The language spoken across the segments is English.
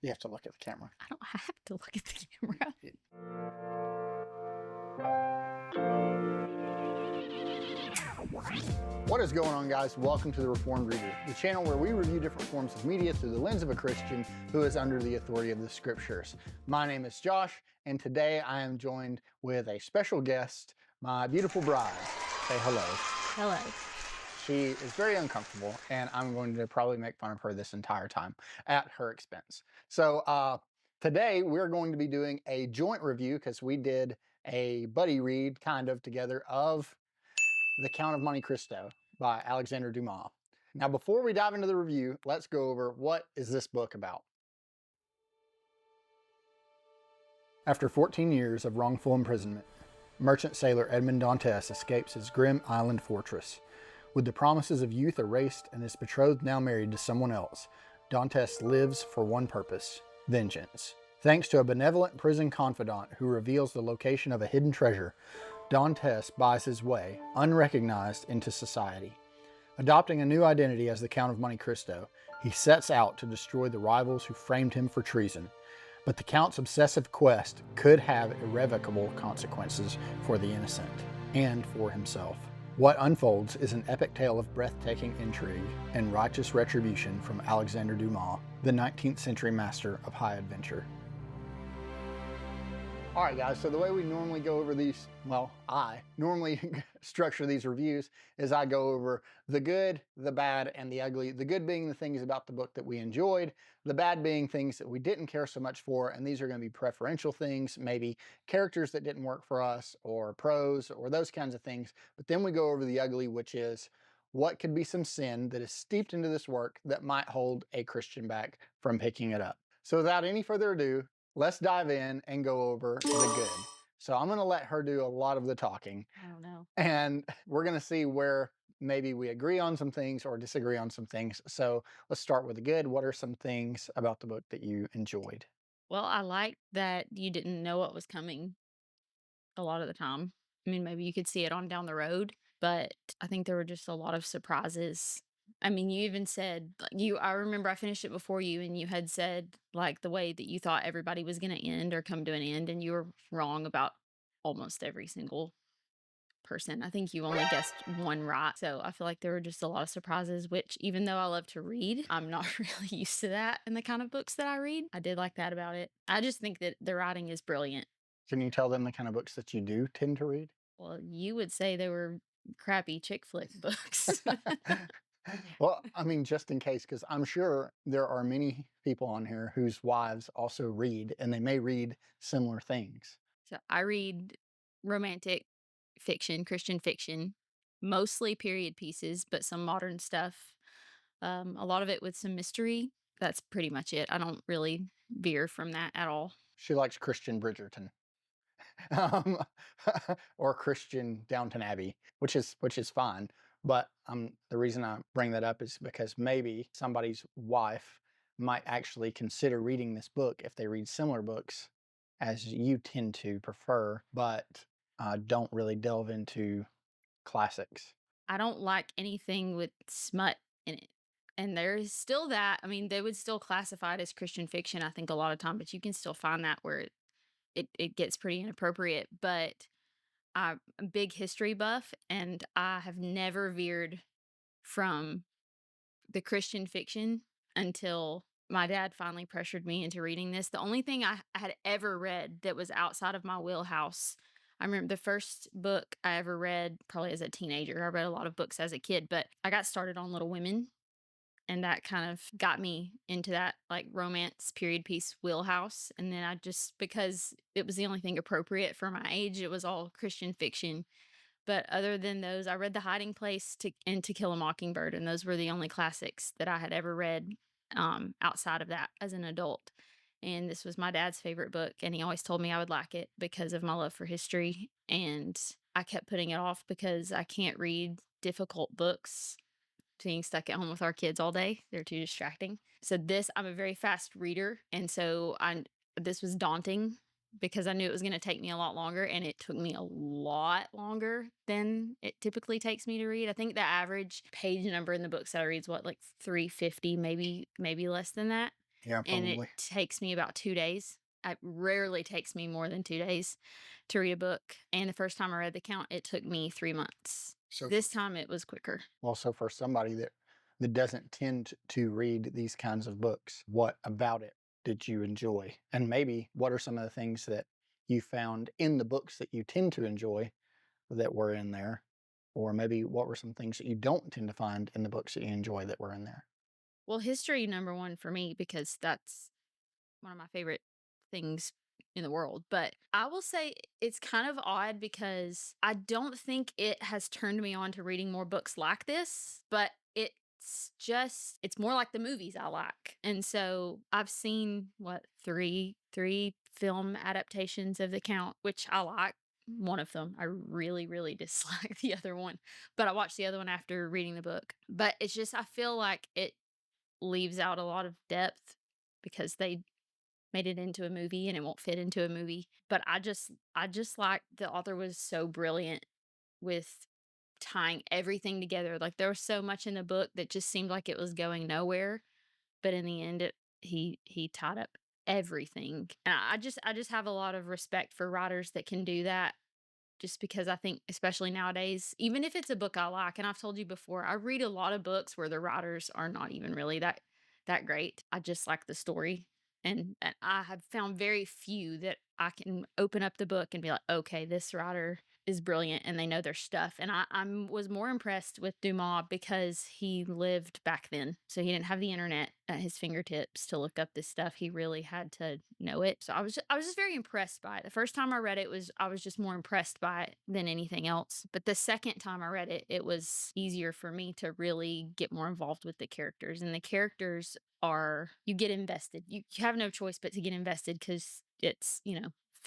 You have to look at the camera. I don't have to look at the camera. What is going on, guys? Welcome to the Reformed Reader, the channel where we review different forms of media through the lens of a Christian who is under the authority of the scriptures. My name is Josh, and today I am joined with a special guest, my beautiful bride. Say hello. Hello. She is very uncomfortable, and I'm going to probably make fun of her this entire time at her expense. So today we're going to be doing a joint review because we did a buddy read kind of together of The Count of Monte Cristo by Alexander Dumas. Now, before we dive into the review, let's go over what is this book about. After 14 years of wrongful imprisonment, merchant sailor Edmond Dantes escapes his grim island fortress. With the promises of youth erased and his betrothed now married to someone else, Dantes lives for one purpose: vengeance. Thanks to a benevolent prison confidant who reveals the location of a hidden treasure, Dantes buys his way, unrecognized, into society. Adopting a new identity as the Count of Monte Cristo, he sets out to destroy the rivals who framed him for treason. But the Count's obsessive quest could have irrevocable consequences for the innocent and for himself. What unfolds is an epic tale of breathtaking intrigue and righteous retribution from Alexander Dumas, the 19th century master of high adventure. All right, guys, so the way we normally go over these, well, I normally structure these reviews is I go over the good, the bad, and the ugly. The good being the things about the book that we enjoyed, the bad being things that we didn't care so much for, and these are going to be preferential things, maybe characters that didn't work for us, or prose, or those kinds of things. But then we go over the ugly, which is what could be some sin that is steeped into this work that might hold a Christian back from picking it up. So without any further ado, let's dive in and go over the good. So I'm going to let her do a lot of the talking, I don't know. and we're going to see where maybe we agree on some things or disagree on some things. So let's start with the good. What are some things about the book that you enjoyed? Well, I like that you didn't know what was coming a lot of the time. I mean, maybe you could see it on down the road, but I think there were just a lot of surprises. I mean, you even said like, I remember I finished it before you and you had said like the way that you thought everybody was going to end or come to an end, and you were wrong about almost every single person. I think you only guessed one right. So I feel like there were just a lot of surprises, which even though I love to read, I'm not really used to that in the kind of books that I read. I did like that about it. I just think that the writing is brilliant. Can you tell them the kind of books that you do tend to read? Well, you would say they were crappy chick flick books. Well, I mean, just in case, because I'm sure there are many people on here whose wives also read, and they may read similar things. So I read romantic fiction, Christian fiction, mostly period pieces, but some modern stuff. A lot of it with some mystery. That's pretty much it. I don't really veer from that at all. She likes Christian Bridgerton. um, or Christian Downton Abbey, which is fine. But the reason I bring that up is because maybe somebody's wife might actually consider reading this book if they read similar books as you tend to prefer, but don't really delve into classics. I don't like anything with smut in it. And there is still that. I mean, they would still classify it as Christian fiction, I think, a lot of time, but you can still find that where it gets pretty inappropriate. But I'm a big history buff, and I have never veered from the Christian fiction until my dad finally pressured me into reading this. The only thing I had ever read that was outside of my wheelhouse, I remember the first book I ever read probably as a teenager. I read a lot of books as a kid, but I got started on Little Women, and that kind of got me into that like romance period piece wheelhouse. And then I just, because it was the only thing appropriate for my age, it was all Christian fiction. But other than those, I read The Hiding Place and To Kill a Mockingbird, and those were the only classics that I had ever read outside of that as an adult. And this was my dad's favorite book, and he always told me I would like it because of my love for history. And I kept putting it off because I can't read difficult books being stuck at home with our kids all day. They're too distracting. So I'm a very fast reader, and so I this was daunting because I knew it was going to take me a lot longer, and it took me a lot longer than it typically takes me to read. I think the average page number in the books that I read is what, like 350, maybe less than that. Yeah, and it probably. takes me about 2 days. It rarely takes me more than 2 days to read a book, and the first time I read The Count, it took me 3 months. So This time it was quicker. also for somebody that doesn't tend to read these kinds of books, what about it did you enjoy? And maybe what are some of the things that you found in the books that you tend to enjoy that were in there? Or maybe what were some things that you don't tend to find in the books that you enjoy that were in there? Well, history number 1 for me because that's one of my favorite things in the world. But I will say it's kind of odd because I don't think it has turned me on to reading more books like this, but it's more like the movies I like. And so I've seen what three film adaptations of The Count, which I like. One of them I really really dislike the other one, but I watched the other one after reading the book. But it's just I feel like it leaves out a lot of depth because they made it into a movie and it won't fit into a movie. But I just like the author was so brilliant with tying everything together. Like there was so much in the book that just seemed like it was going nowhere, but in the end he tied up everything. And I just have a lot of respect for writers that can do that just because I think, especially nowadays, even if it's a book I like, and I've told you before, I read a lot of books where the writers are not even really that great. I just like the story, and I have found very few that I can open up the book and be like, okay, this writer is brilliant and they know their stuff. And I was more impressed with Dumas because he lived back then, so he didn't have the internet at his fingertips to look up this stuff. He really had to know it. So I was just very impressed by it. The first time I read it was I was just more impressed by it than anything else. But the second time I read it, it was easier for me to really get more involved with the characters. And the characters are you get invested. You have no choice but to get invested because it's,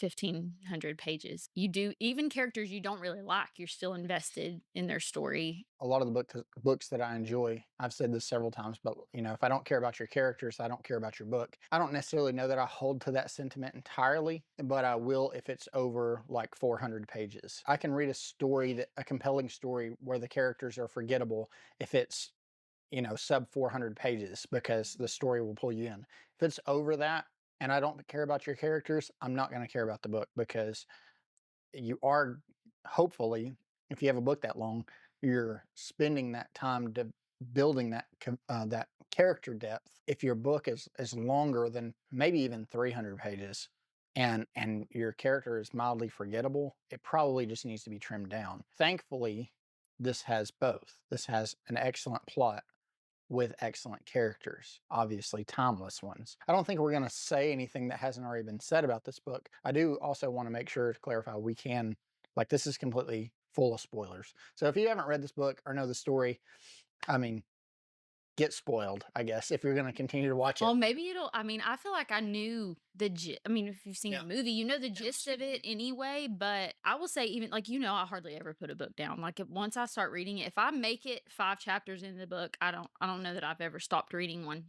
1,500 pages. You do even characters you don't really like, you're still invested in their story. A lot of the books that I enjoy, I've said this several times, but if I don't care about your characters, I don't care about your book. I don't necessarily know that I hold to that sentiment entirely, but I will if it's over like 400 pages. I can read a compelling story where the characters are forgettable if it's, sub 400 pages because the story will pull you in. If it's over that and I don't care about your characters, I'm not going to care about the book because you are hopefully, if you have a book that long, you're spending that time building that character depth. If your book is longer than maybe even 300 pages, and your character is mildly forgettable, it probably just needs to be trimmed down. Thankfully, this has both. This has an excellent plot with excellent characters, obviously timeless ones. I don't think we're going to say anything that hasn't already been said about this book. I do also want to make sure to clarify this is completely full of spoilers. So if you haven't read this book or know the story, I mean, get spoiled, I guess, if you're going to continue to watch it. Well, maybe I feel like I knew if you've seen Yeah. the movie, you know the gist of it anyway, but I will say even like, I hardly ever put a book down. Like once I start reading it, if I make it 5 chapters into the book, I don't know that I've ever stopped reading one.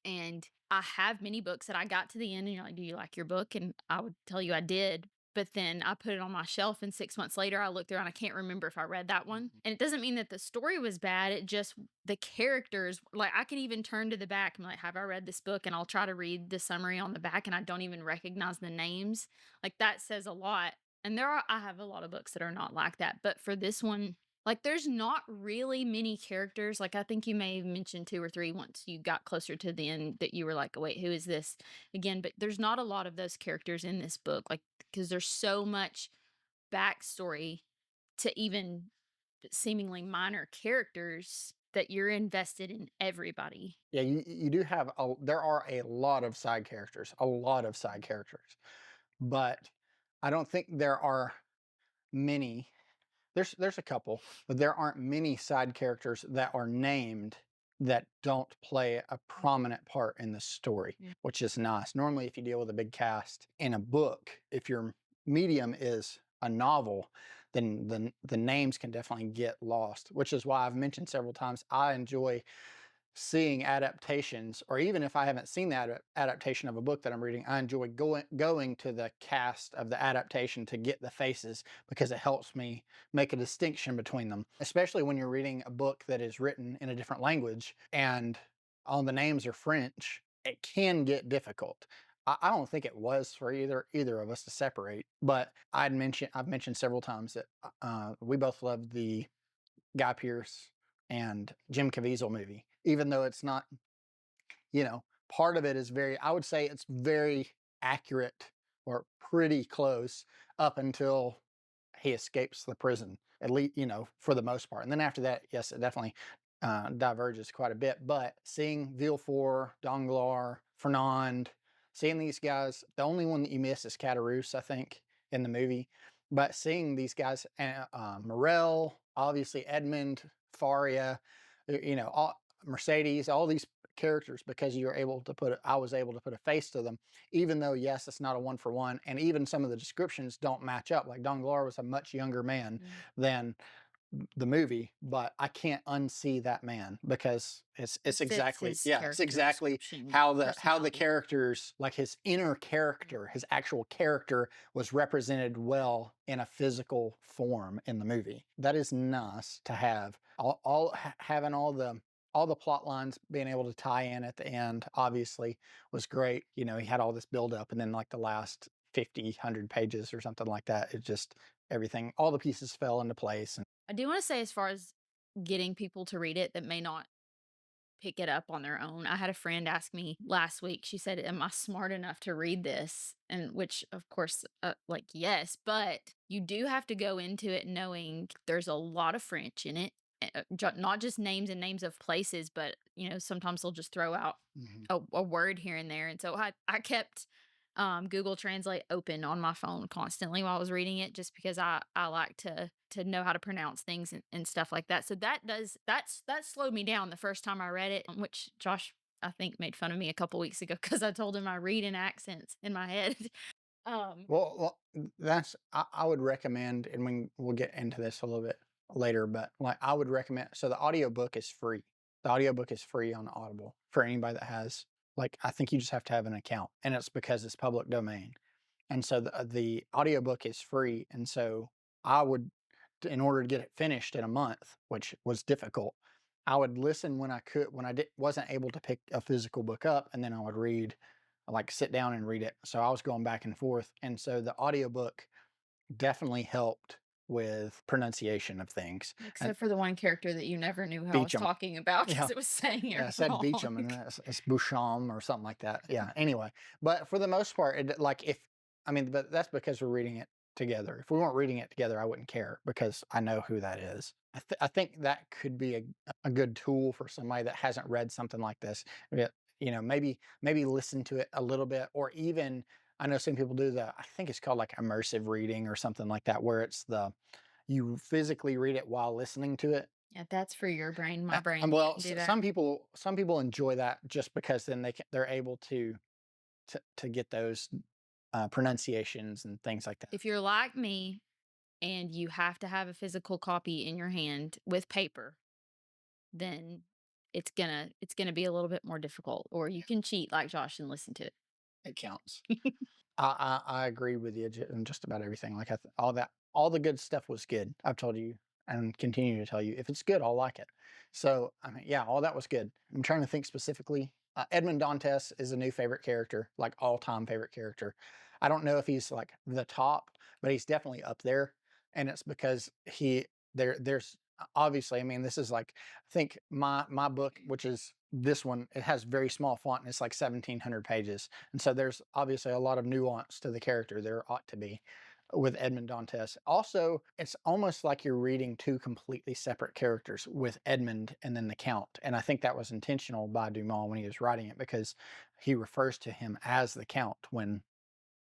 And I have many books that I got to the end and you're like, "Do you like your book?" And I would tell you I did. But then I put it on my shelf and 6 months later I look through and I can't remember if I read that one. And it doesn't mean that the story was bad. It just the characters, like I can even turn to the back and be like, have I read this book? And I'll try to read the summary on the back and I don't even recognize the names. Like that says a lot. And I have a lot of books that are not like that. But for this one, like, there's not really many characters, like, I think you may have mentioned 2 or 3 once you got closer to the end that you were like, "Wait, who is this again?" But there's not a lot of those characters in this book, like, because there's so much backstory to even seemingly minor characters that you're invested in everybody. Yeah, you do have there are a lot of side characters, a lot of side characters, but I don't think there are many. There's a couple, but there aren't many side characters that are named that don't play a prominent part in the story, Yeah. which is nice. Normally, if you deal with a big cast in a book, if your medium is a novel, then the names can definitely get lost, which is why I've mentioned several times I enjoy seeing adaptations, or even if I haven't seen that adaptation of a book that I'm reading, I enjoy going to the cast of the adaptation to get the faces because it helps me make a distinction between them, especially when you're reading a book that is written in a different language and all the names are French. it can get difficult. I don't think it was for either of us to separate, but I've mentioned several times that we both loved the Guy Pearce and Jim Caviezel movie, even though it's not, part of it is I would say it's very accurate or pretty close up until he escapes the prison, at least, for the most part. And then after that, yes, it definitely diverges quite a bit. But seeing Villefort, Danglars, Fernand, seeing these guys, the only one that you miss is Caderousse, I think, in the movie. But seeing these guys, Morel, obviously Edmund, Faria, Mercedes, all these characters, because I was able to put a face to them, even though, yes, it's not a one for one. And even some of the descriptions don't match up. Like Danglars was a much younger man Mm. than the movie, but I can't unsee that man because It it's fits exactly, his yeah, it's character exactly description, how the personality. characters, like his inner character, his actual character, was represented well in a physical form in the movie. That is nice to have. Having all the plot lines being able to tie in at the end obviously was great. He had all this build up, and then like the last 50 100 pages or something like that, it just everything, all the pieces fell into place. I do wanna say as far as getting people to read it that may not pick it up on their own. I had a friend ask me last week, she said, "Am I smart enough to read this?" And which, of course, like, yes, but you do have to go into it knowing there's a lot of French in it, not just names and names of places, but, sometimes they'll just throw out Mhm. a word here and there. And so I kept Google Translate open on my phone constantly while I was reading it, just because I like to know how to pronounce things and stuff like that. So that slowed me down the first time I read it, which Josh I think made fun of me a couple weeks ago because I told him I read in accents in my head. um I would recommend, and we'll get into this a little bit later, but like I would recommend. So the audiobook is free. The audiobook is free on Audible for anybody that has, like, I think you just have to have an account, and it's because it's public domain. And so the audiobook is free. And so I would, in order to get it finished in a month, which was difficult, I would listen when I could, when wasn't able to pick a physical book up, and then I would read, like sit down and read it. So I was going back and forth. And so the audiobook definitely helped with pronunciation of things. And except for the one character that you never knew who I was Beecham. talking about because Yeah. it was saying it Yeah, I said wrong. Beecham, and it's Boucham or something like that. Yeah. Anyway, but for the most part, like if I mean, but that's because we're reading it together. If we weren't reading it together, I wouldn't care because I know who that is. I think that could be a good tool for somebody that hasn't read something like this. Yeah, maybe listen to it a little bit, or even I know some people do I think it's called like immersive reading or something like that, where you physically read it while listening to it. Yeah, that's for your brain. My And brain well, couldn't do that. some people enjoy that just because then they're able to get those pronunciations and things like that. If you're like me and you have to have a physical copy in your hand with paper, then it's gonna be a little bit more difficult, or you can cheat like Josh and listen to It counts. it. I agree with you in just about everything. Like all the good stuff was good. I've told you and continue to tell you, if it's good, I'll like it. So I mean, yeah, all that was good. I'm trying to think specifically. Edmond Dantes is a new favorite character, like all time favorite character. I don't know if he's like the top, but he's definitely up there, and it's because there's obviously. I mean, this is like I think my book, which is this one, it has very small font and it's like 1,700 pages, and so there's obviously a lot of nuance to the character. There ought to be with Edmond Dantes. Also, it's almost like you're reading two completely separate characters with Edmond and then the Count. And I think that was intentional by Dumas when he was writing it, because he refers to him as the Count when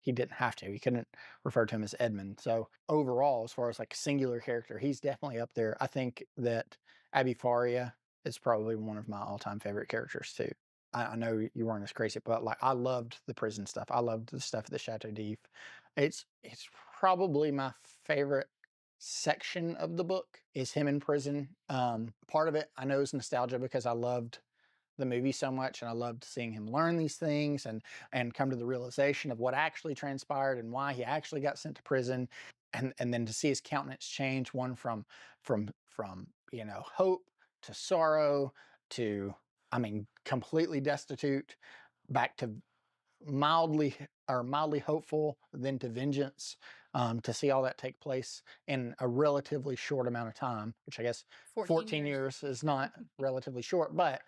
he didn't have to. He couldn't refer to him as Edmund. So overall, as far as like singular character, he's definitely up there. I think that Abby Faria is probably one of my all-time favorite characters too. I know you weren't as crazy, but like I loved the prison stuff. I loved the stuff at the Chateau d'If. It's probably my favorite section of the book is him in prison. Part of it I know is nostalgia because I loved the movie so much, and I loved seeing him learn these things and come to the realization of what actually transpired and why he actually got sent to prison, and then to see his countenance change, one from hope to sorrow to, I mean, completely destitute. back to mildly or mildly hopeful, then to vengeance, to see all that take place in a relatively short amount of time, which I guess 14 14 years. years is not relatively short, but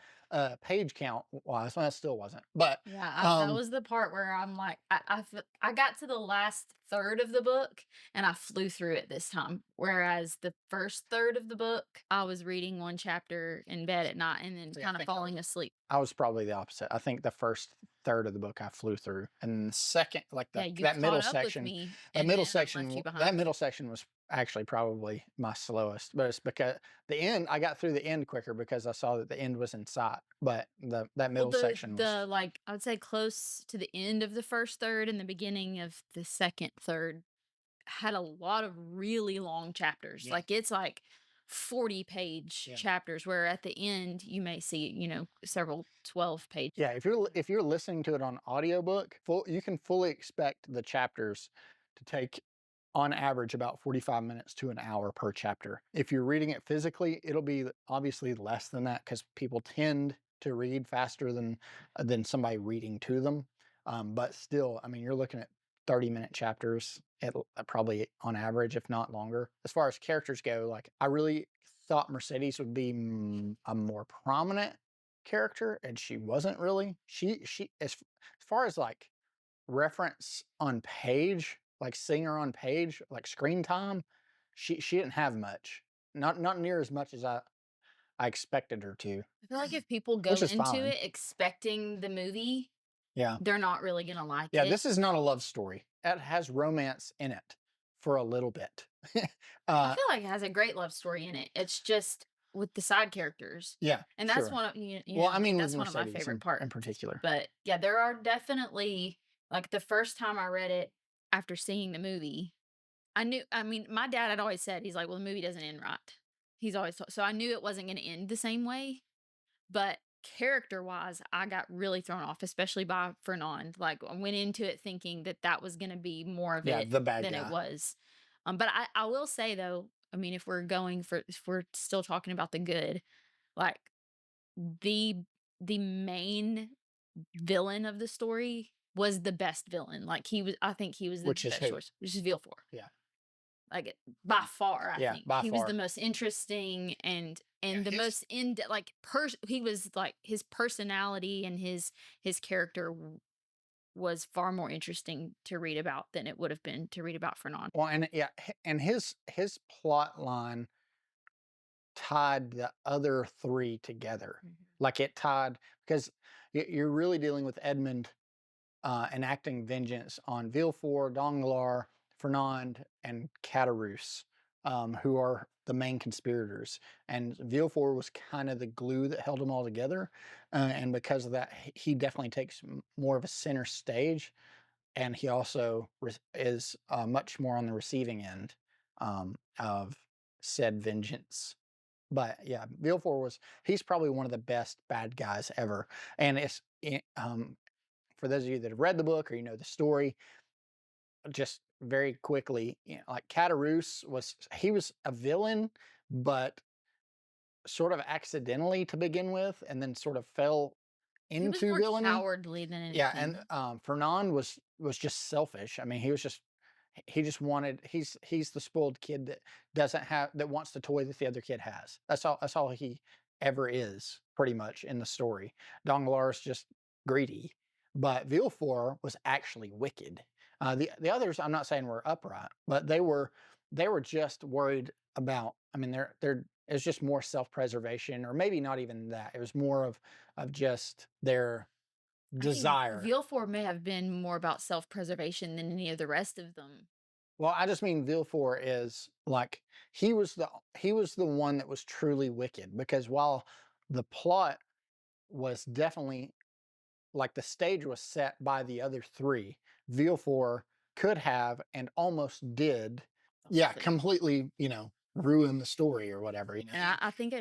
page count wise, well, that still wasn't. But Yeah, that um, was the part where I'm like, I got to the last third of the book and I flew through it this time. Whereas the first third of the book, I was reading one chapter in bed at night and then yeah, kind of falling asleep. I was probably the opposite. I think the first third of the book I flew through, and the second, like Yeah, you that middle caught up with section, me and then I left you that behind. middle section was actually probably my slowest. But it's because the end, I got through the end quicker because I saw that the end was in sight. But that Well, middle section was, the like I would say close to the end of the first third and the beginning of the second third had a lot of really long chapters. yeah, Like it's like 40-page yeah. chapters where at the end you may see, several 12-page. Yeah, if you're listening to it on audiobook, you can fully expect the chapters to take on average about 45 minutes to an hour per chapter. If you're reading it physically, it'll be obviously less than that because people tend to read faster than somebody reading to them. But still, I mean, you're looking at 30-minute chapters at probably on average, if not longer. As far as characters go, like I really thought Mercedes would be a more prominent character, and she wasn't really. She as far as like reference on page, like seeing her on page, like screen time, she didn't have much. Not near as much as I expected her to, I feel like if people which go is into fine. it expecting the movie, Yeah. they're not really gonna like Yeah, it. this is not a love story. It has romance in it for a little bit. I uh feel like it has a great love story in it. It's just with the side characters. yeah, And that's sure. one of Well, I like mean with that's one of my Mercedes favorite in parts. particular. But yeah, there are definitely like the first time I read it after seeing the movie, I mean, my dad had always said, he's like, "Well, the movie doesn't end right." He's always so I knew it wasn't gonna end the same way, but character-wise, I got really thrown off, especially by Fernand. Like, I went into it thinking that that was gonna be more of Yeah, it the bad than it guy, was. But I will say though, I mean, if we're still talking about the good, like the the main villain of the story was the best villain. Like I think he was the which is best who? choice, which is Villefort. Yeah. Like, by far, I Yeah, think. by He was the far. most interesting Yeah, and the his most like, he was like his personality and his character was far more interesting to read about than it would have been to read about Fernand. well, and yeah, and his plot line tied the other three together. Mhm. Like it tied because you're really dealing with Edmund enacting vengeance on Villefort, Danglars, Fernand, and Caderousse, who are the main conspirators. And Villefort was kind of the glue that held them all together. And because of that, he definitely takes more of a center stage. And he also is much more on the receiving end of said vengeance. But yeah, Villefort he's probably one of the best bad guys ever. And for those of you that have read the book or you know the story, just very quickly, like Caderousse he was a villain, but sort of accidentally to begin with, and then sort of fell He was into more villainy. cowardly than Yeah, and anything. Fernand was just selfish. I mean, he just wanted he's the spoiled kid that doesn't have that wants the toy that the other kid has. That's all he ever is, pretty much in the story. Danglars just greedy, but Villefort was actually wicked. The others I'm not saying were upright, but they were just worried about. I mean, they're it's just more self preservation, or maybe not even that. It was more of just their I think desire. Villefort may have been more about self-preservation than any of the rest of them. Well, I just mean Villefort is like he was the one that was truly wicked because while the plot was definitely like the stage was set by the other three, Villefort could have and almost did, yeah, Completely. completely, ruin the story or whatever, And I think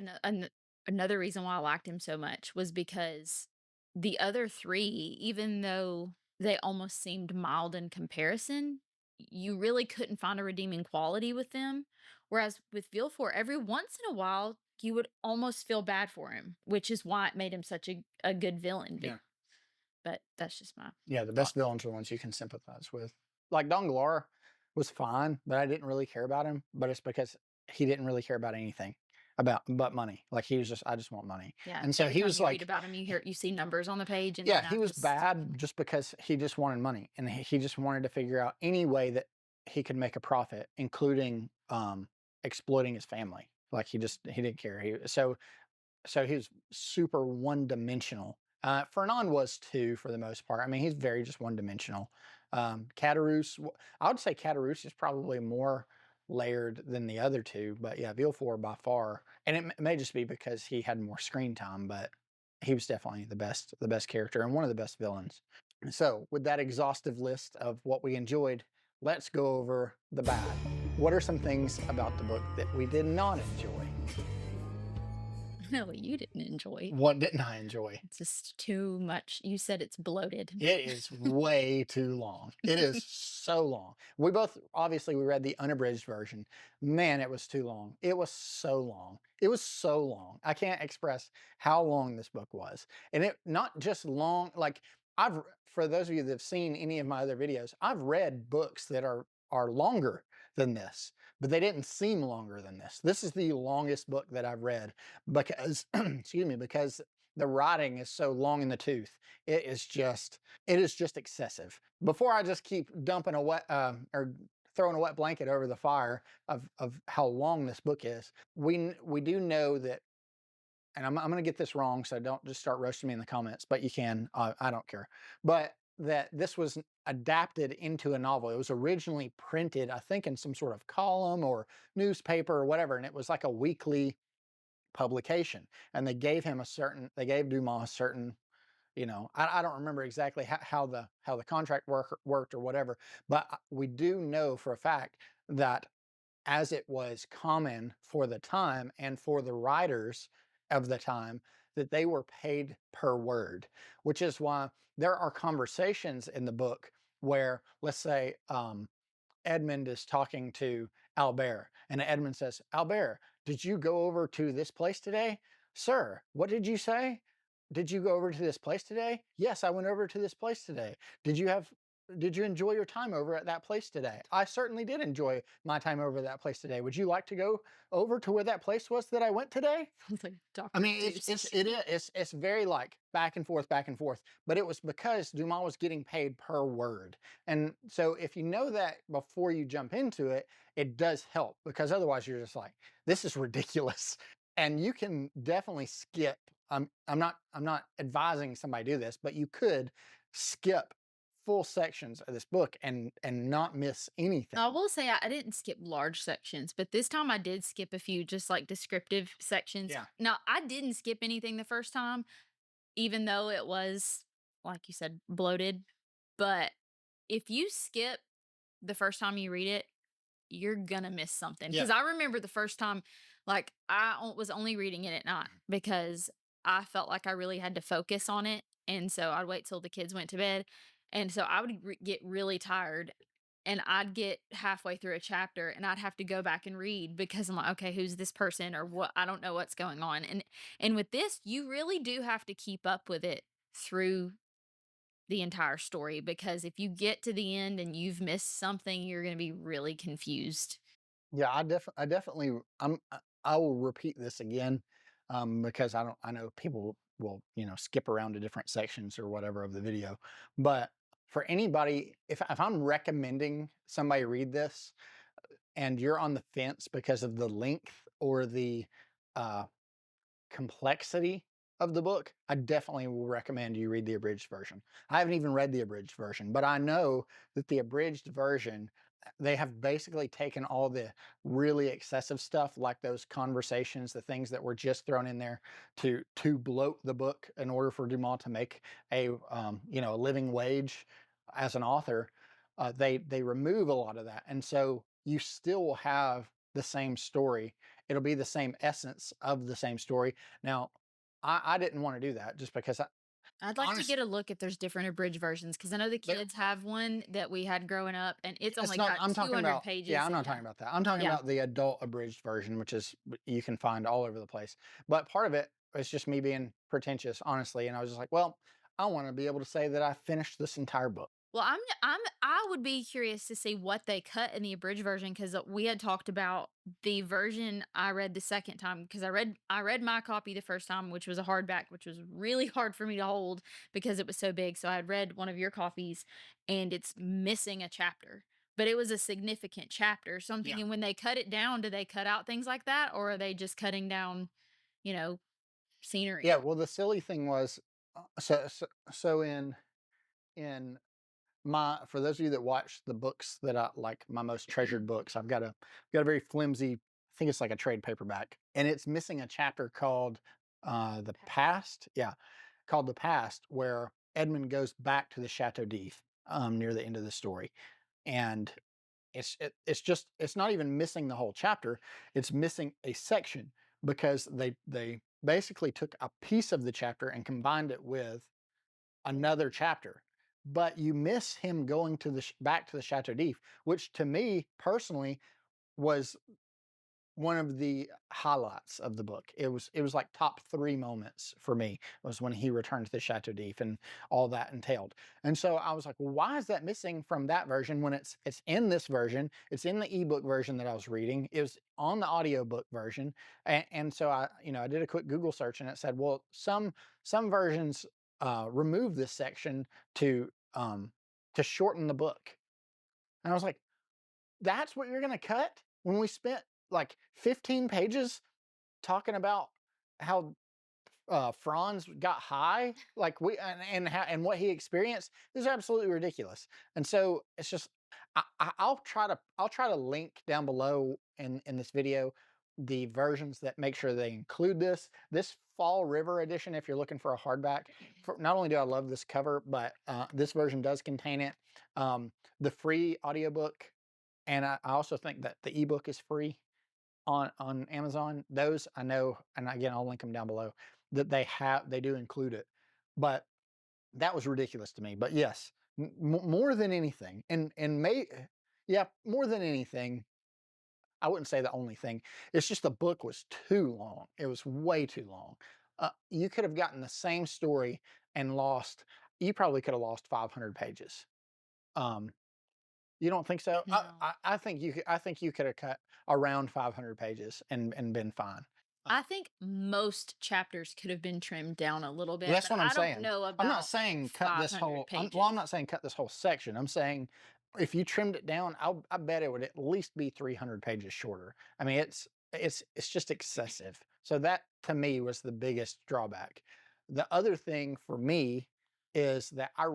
another reason why I liked him so much was because the other three, even though they almost seemed mild in comparison, you really couldn't find a redeeming quality with them. Whereas with Villefort, every once in a while, you would almost feel bad for him, which is why it made him such a good villain. Yeah. but that's just my Yeah, the best thoughts. villains are the ones you can sympathize with. Like Dongalar was fine, but I didn't really care about him. But it's because he didn't really care about anything about but money. Like he was just, I just want money. Yeah, And so every he time was you read like, about him, you see numbers on the page, and yeah, then he I was just bad just because he just wanted money, and he just wanted to figure out any way that he could make a profit, including exploiting his family. Like he didn't care. So he was super one dimensional. Fernand was too, for the most part. I mean, he's very just one dimensional. Caderousse, I would say Caderousse is probably more layered than the other two, but yeah, Villefort by far, and it may just be because he had more screen time, but he was definitely the best character and one of the best villains. So, with that exhaustive list of what we enjoyed, let's go over the bad. What are some things about the book that we did not enjoy? no, you didn't enjoy. What didn't I enjoy? It's just too much. You said it's bloated. It is way too long. It is so long. We both, obviously, we read the unabridged version. Man, it was too long. It was so long. It was so long. I can't express how long this book was. And it not just long, like for those of you that have seen any of my other videos, I've read books that are longer than this, but they didn't seem longer than this. This is the longest book that I've read because, excuse me, because the writing is so long in the tooth. It is just excessive. Before I just keep dumping a wet or throwing a wet blanket over the fire of how long this book is, we do know that, and I'm going to get this wrong, so don't just start roasting me in the comments, but you can. I don't care. But that this was adapted into a novel. It was originally printed, I think, in some sort of column or newspaper or whatever, and it was like a weekly publication. And they gave Dumas a certain, I don't remember exactly how the contract worked or whatever, but we do know for a fact that as it was common for the time and for the writers of the time, that they were paid per word, which is why there are conversations in the book where, let's say, Edmund is talking to Albert, and Edmund says, Albert, did you go over to this place today? Sir, what did you say? Did you go over to this place today? Yes, I went over to this place today. Did you have did you enjoy your time over at that place today? I certainly did enjoy my time over that place today. Would you like to go over to where that place was that I went today? Sounds like I Dr. mean, Seuss. it's very like back and forth, but it was because Dumas was getting paid per word. And so if you know that before you jump into it, it does help, because otherwise you're just like, this is ridiculous. And you can definitely skip. I'm not advising somebody do this, but you could skip full sections of this book and not miss anything. I will say I didn't skip large sections, but this time I did skip a few just like descriptive sections. Yeah. Now, I didn't skip anything the first time, even though it was, like you said, bloated. But if you skip the first time you read it, you're gonna miss something. Yeah. Because I remember the first time, like was only reading it at night because I felt like I really had to focus on it, and so I'd wait till the kids went to bed, and so I would get really tired, and I'd get halfway through a chapter, and I'd have to go back and read because I'm like, okay, who's this person or what? I don't know what's going on, and with this, you really do have to keep up with it through the entire story, because if you get to the end and you've missed something, you're going to be really confused. Yeah, I definitely, I will repeat this again, because I know people will, skip around to different sections or whatever of the video. But for anybody, if I'm recommending somebody read this and you're on the fence because of the length or the uh, complexity of the book, I definitely will recommend you read the abridged version. I haven't even read the abridged version, but I know that the abridged version, they have basically taken all the really excessive stuff, like those conversations, the things that were just thrown in there to bloat the book in order for Dumas to make a living wage as an author. They remove a lot of that, and so you still will have the same story. It'll be the same essence of the same story. Now, I didn't want to do that just because I'd like to honestly, get a look if there's different abridged versions because I know the there, kids have one that we had growing up, and it's it's only not. got I'm talking 200 about. Yeah, pages. I'm And not yeah, talking about that. I'm talking yeah, about the adult abridged version, which is you can find all over the place. But part of it is just me being pretentious, honestly. And I was just like, well, I want to be able to say that I finished this entire book. Well, I would be curious to see what they cut in the abridged version because we had talked about the version I read the second time because I read my copy the first time, which was a hardback, which was really hard for me to hold because it was so big. So I had read one of your copies, and it's missing a chapter, but it was a significant chapter. So I'm Yeah. thinking when they cut it down, do they cut out things like that, or are they just cutting down, you know, Yeah. scenery? Well, the silly thing was, so in my for those of you that watch the books that I like, my most treasured books, I've got a very flimsy, I think it's like a trade paperback, and it's missing a chapter called the past. Yeah, called the past, where Edmund goes back to the Chateau d'If near the end of the story, and it's just it's not even missing the whole chapter. It's missing a section because they basically took a piece of the chapter and combined it with another chapter. But you miss him going to the back to the Chateau d'If, which to me personally was one of the highlights of the book. It was like top 3 moments for me was when he returned to the Chateau d'If and all that entailed. And so I was like, well, why is that missing from that version when it's in this version? It's in the ebook version that I was reading. It was on the audiobook version. And so I did a quick Google search and it said, well, some versions remove this section to shorten the book. And I was like, that's what you're gonna cut when we spent like 15 pages talking about how Franz got high, like and what he experienced. This is absolutely ridiculous. And so it's just I'll try to link down below in this video the versions that make sure they include this Fall River edition. If you're looking for a hardback, not only do I love this cover, but this version does contain it. The free audiobook, and I also think that the ebook is free on Amazon. Those I know, and again, I'll link them down below, that they do include it. But that was ridiculous to me. But yes, more than anything, and yeah, more than anything, I wouldn't say the only thing. It's just the book was too long. It was way too long. You could have gotten the same story and lost. You probably could have lost 500 pages. Um, you don't think so? No. I think I think you could have cut around 500 pages and been fine. Uh, I think most chapters could have been trimmed down a little well, bit, that's but what I'm I don't saying. know I'm not about saying cut this 500 whole. I'm pages. not saying cut this whole section. I'm saying if you trimmed it down, I bet it would at least be 300 pages shorter. I mean, it's just excessive. So that to me was the biggest drawback. The other thing for me is that I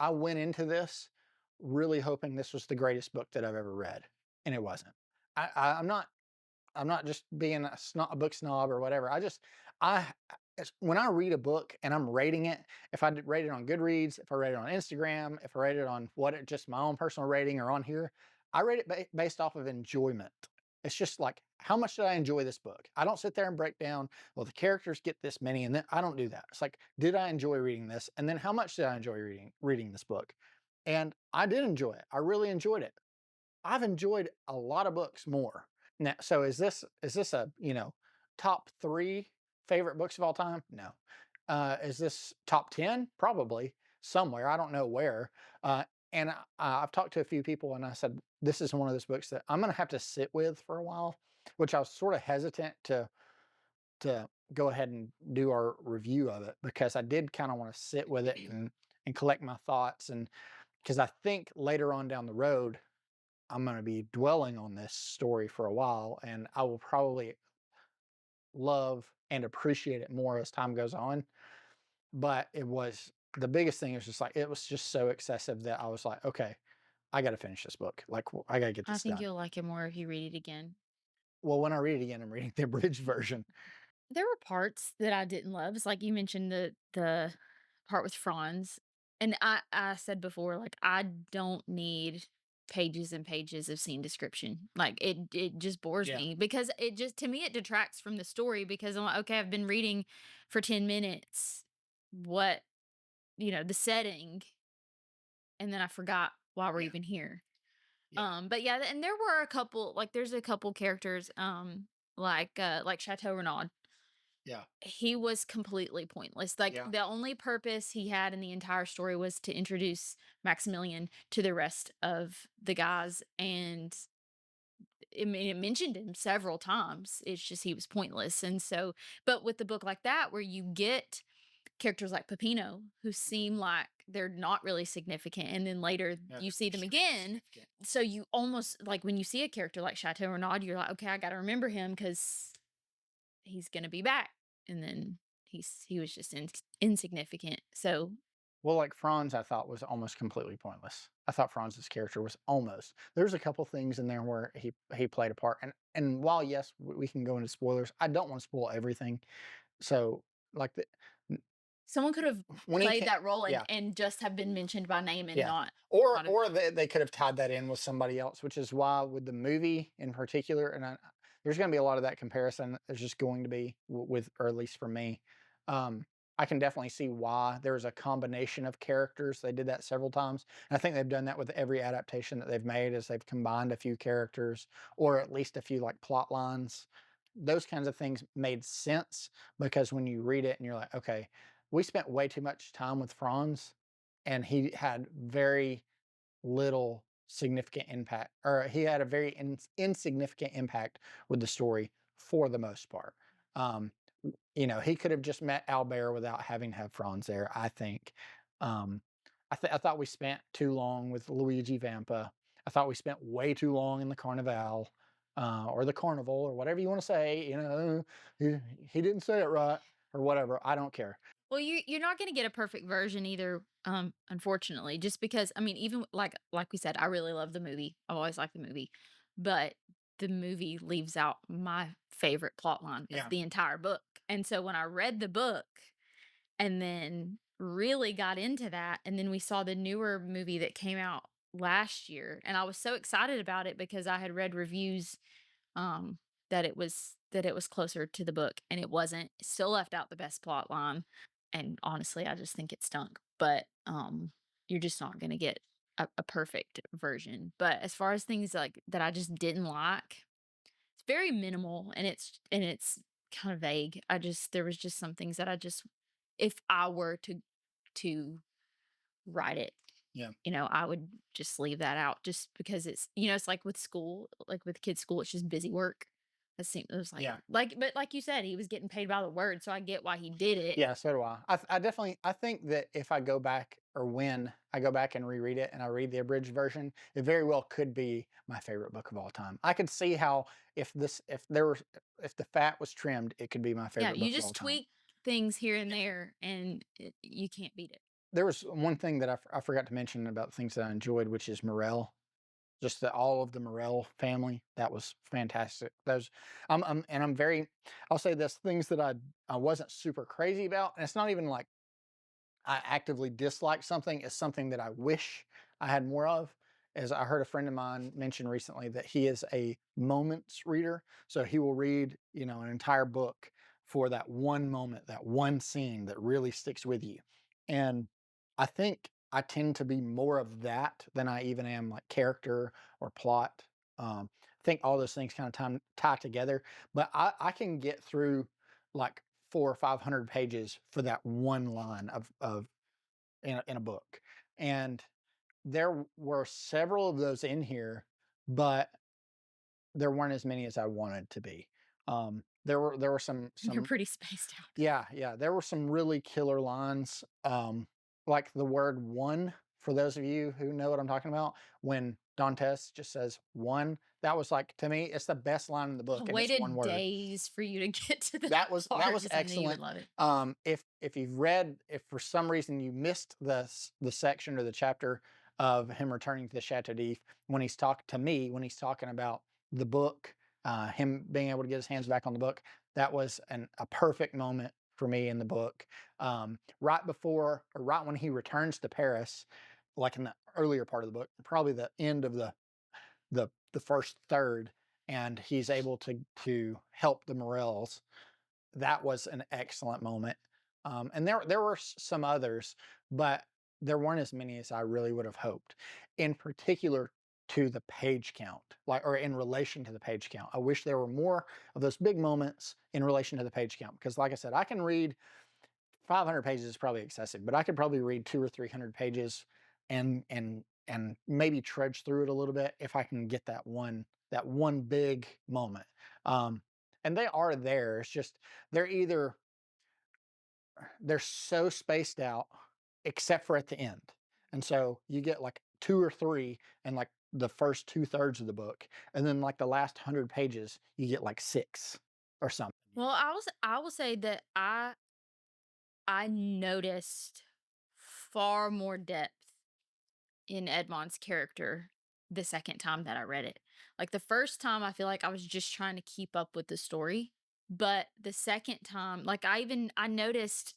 went into this really hoping this was the greatest book that I've ever read, and it wasn't. I'm not just being a book snob or whatever. I when I read a book and I'm rating it, if I rate it on Goodreads, if I rate it on Instagram, if I rate it on just my own personal rating or on here, I rate it based off of enjoyment. It's just like, how much did I enjoy this book? I don't sit there and break down, well, the characters get this many, and then I don't do that. It's like, did I enjoy reading this? And then how much did I enjoy reading this book? And I did enjoy it. I really enjoyed it. I've enjoyed a lot of books more. Now, so is this a, top 3 favorite books of all time? No. Is this top 10? Probably somewhere. I don't know where. And I've talked to a few people and I said, this is one of those books that I'm going to have to sit with for a while, which I was sort of hesitant to go ahead and do our review of it because I did kind of want to sit with it and collect my thoughts. And because I think later on down the road, I'm going to be dwelling on this story for a while, and I will probably love and appreciate it more as time goes on. But the biggest thing is just like, it was just so excessive that I was like, okay, I got to finish this book. Like, I got to get I this think done. you'll like it more if you read it again. Well, when I read it again, I'm reading the abridged version. There were parts that I didn't love. It's like you mentioned the part with Franz, and I said before, like, I don't need pages and pages of scene description. Like, it just bores Yeah. me because it just to me, it detracts from the story because I'm like, "Okay, I've been reading for 10 minutes. What" the setting, and then I forgot why we're Yeah. even here. Yeah. But yeah, and there were a couple like, there's a couple characters, like Chateau Renaud. Yeah. he was completely pointless. Like, Yeah. the only purpose he had in the entire story was to introduce Maximilian to the rest of the guys, and it mentioned him several times. It's just he was pointless, and so but with the book like that where you get characters like Peppino who seem like they're not really significant, and then later Yeah, you they're see them extremely again, significant. so you almost like when you see a character like Chateau Renaud, you're like, "Okay, I gotta remember him because he's gonna be back," and then he was just insignificant, so Well, like Franz, I thought was almost completely pointless. I thought Franz's character was almost. There's a couple things in there where he played a part, and while yes, we can go into spoilers, I don't want to spoil everything. So like the someone could have when he played came, that role and yeah, just have been mentioned by name and yeah, not have or they could have tied that in with somebody else, which is why with the movie in particular, and there's going to be a lot of that comparison. There's just going to be with, or at least for me. Um, I can definitely see why there's a combination of characters. They did that several times, and I think they've done that with every adaptation that they've made, is they've combined a few characters or at least a few like plot lines. Those kinds of things made sense because when you read it and you're like, okay, we spent way too much time with Franz and he had very little significant impact, or he had a very insignificant impact with the story for the most part. Um, he could have just met Albert without having to have Franz there, I think. Um, I thought we spent too long with Luigi Vampa. I thought we spent way too long in the Carnival, or the Carnival, or whatever you want to say. He didn't say it right, or whatever. I don't care. well, you're not gonna get a perfect version either, unfortunately, just because I mean, even like we said, I really love the movie. I've always liked the movie, but the movie leaves out my favorite plot line of Yeah. the entire book. And so when I read the book and then really got into that, and then we saw the newer movie that came out last year, and I was so excited about it because I had read reviews um, that it was closer to the book, and it wasn't. It still left out the best plot line, and honestly, I just think it stunk. But you're just not gonna get a perfect version. But as far as things like that, I just didn't like. It's very minimal, and it's kind of vague. I just there was just some things that I just, if I were to write it, Yeah. I would just leave that out just because it's like with school, like with kids' school, it's just busy work. It was Yeah. but like you said, he was getting paid by the word, so I get why he did it. Yeah, so do I. I definitely I think that if I go back, or when I go back and reread it and I read the abridged version, it very well could be my favorite book of all time. I could see how if the fat was trimmed, it could be my Yeah, favorite you book of all just time. tweak things here and there, and you can't beat it. There was one thing that I forgot to mention about things that I enjoyed, which is Morel. Just all of the Morel family. That was fantastic. Those, I'm very. I'll say this: things that I wasn't super crazy about, and it's not even like I actively dislike something, is something that I wish I had more of. As I heard a friend of mine mention recently that he is a moments reader. So he will read, an entire book for that one moment, that one scene that really sticks with you. And I think I tend to be more of that than I even am like character or plot. I think all those things kind of tie together, but I can get through like 400 or 500 pages for that one line of in a book. And there were several of those in here, but there weren't as many as I wanted to be. There were You're some pretty spaced out. yeah, there were some really killer lines, like the word "one." For those of you who know what I'm talking about, when Dantes just says "one," that was like, to me, it's the best line in the I book, and it's one waited word. days for you to get to that That part was because I knew you would excellent. love it. If you've read, if for some reason you missed the section or the chapter of him returning to the Chateau d'If, when he's when he's talking about the book, him being able to get his hands back on the book, that was a perfect moment for me in the book. Right before, or right when he returns to Paris, like in the earlier part of the book, probably the end of the first third, and he's able to help the Morels. That was an excellent moment. And there were some others, but there weren't as many as I really would have hoped. In particular, to the page count, like, or in relation to the page count. I wish there were more of those big moments in relation to the page count, because like I said, I can read 500 pages is probably excessive, but I could probably read 200 or 300 pages and maybe trudge through it a little bit if I can get that one big moment. Um, and they are there. It's just they're either they're so spaced out, except for at the end. And so you get like two or three and like the first 2/3 of the book, and then like the last 100 pages, you get like six or something. Well, I will say that I noticed far more depth in Edmond's character the second time that I read it. Like the first time, I feel like I was just trying to keep up with the story, but the second time, like I noticed,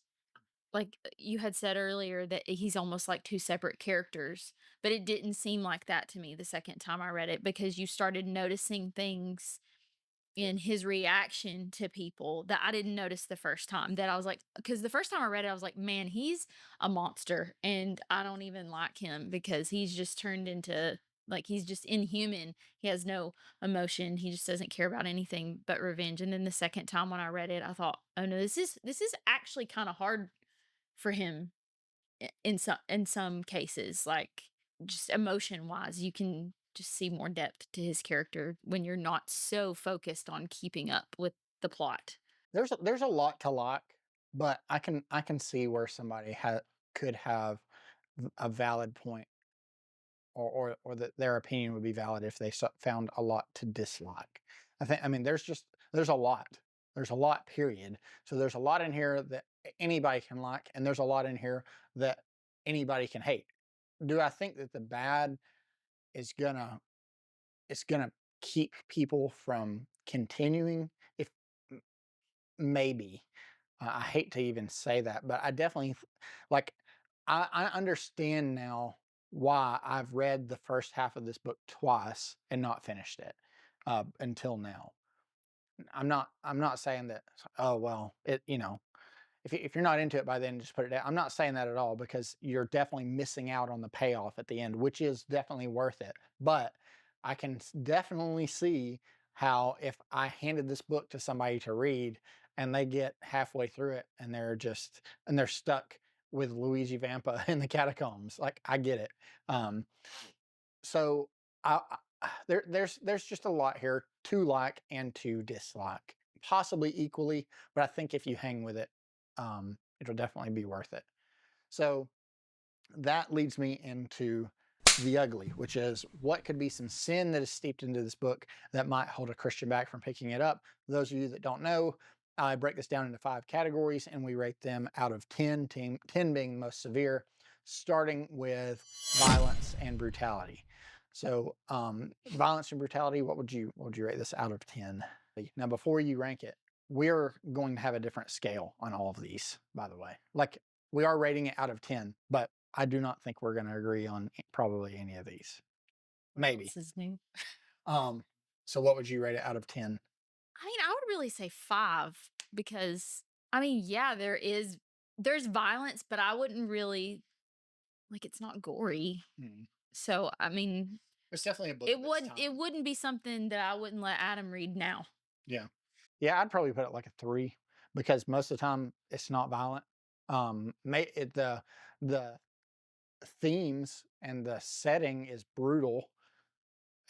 like you had said earlier, that he's almost like two separate characters, but it didn't seem like that to me the second time I read it, because you started noticing things in his reaction to people that I didn't notice the first time, that I was like, because the first time I read it, I was like, man, he's a monster and I don't even like him because he's just turned into, like, he's just inhuman. He has no emotion. He just doesn't care about anything but revenge. And then the second time when I read it, I thought, oh no, this is actually kind of hard for him in some cases, like just emotion wise, you can just see more depth to his character when you're not so focused on keeping up with the plot. There's a lot to like, but I can see where somebody could have a valid point, or that their opinion would be valid if they found a lot to dislike. I mean, there's a lot. There's a lot, period. So there's a lot in here that anybody can like, and there's a lot in here that anybody can hate. Do I think that the bad is gonna is gonna keep people from continuing? If maybe. I hate to even say that, but I definitely like. I understand now why I've read the first half of this book twice and not finished it until now. I'm not saying that. Oh well, if you're not into it by then, just put it down. I'm not saying that at all, because you're definitely missing out on the payoff at the end, which is definitely worth it. But I can definitely see how, if I handed this book to somebody to read and they get halfway through it and they're stuck with Luigi Vampa in the catacombs, like, I get it. Um, so there's just a lot here to like and to dislike, possibly equally, but I think if you hang with it, it'll definitely be worth it. So that leads me into the ugly, which is what could be some sin that is steeped into this book that might hold a Christian back from picking it up. For those of you that don't know, I break this down into 5 categories and we rate them out of 10, 10 being the most severe, starting with violence and brutality. So, violence and brutality, what would you rate this out of 10? Now, before you rank it, we're going to have a different scale on all of these, by the way. Like, we are rating it out of 10, but I do not think we're going to agree on probably any of these. What Maybe. else is new? Um, so what would you rate it out of 10? I mean, I would really say five, because I mean, yeah, there's violence, but I wouldn't really, like, it's not gory. Hmm. So I mean, It's definitely a book it of its would time. it wouldn't be something that I wouldn't let Adam read now. Yeah. Yeah, I'd probably put it like a 3, because most of the time it's not violent. The themes and the setting is brutal,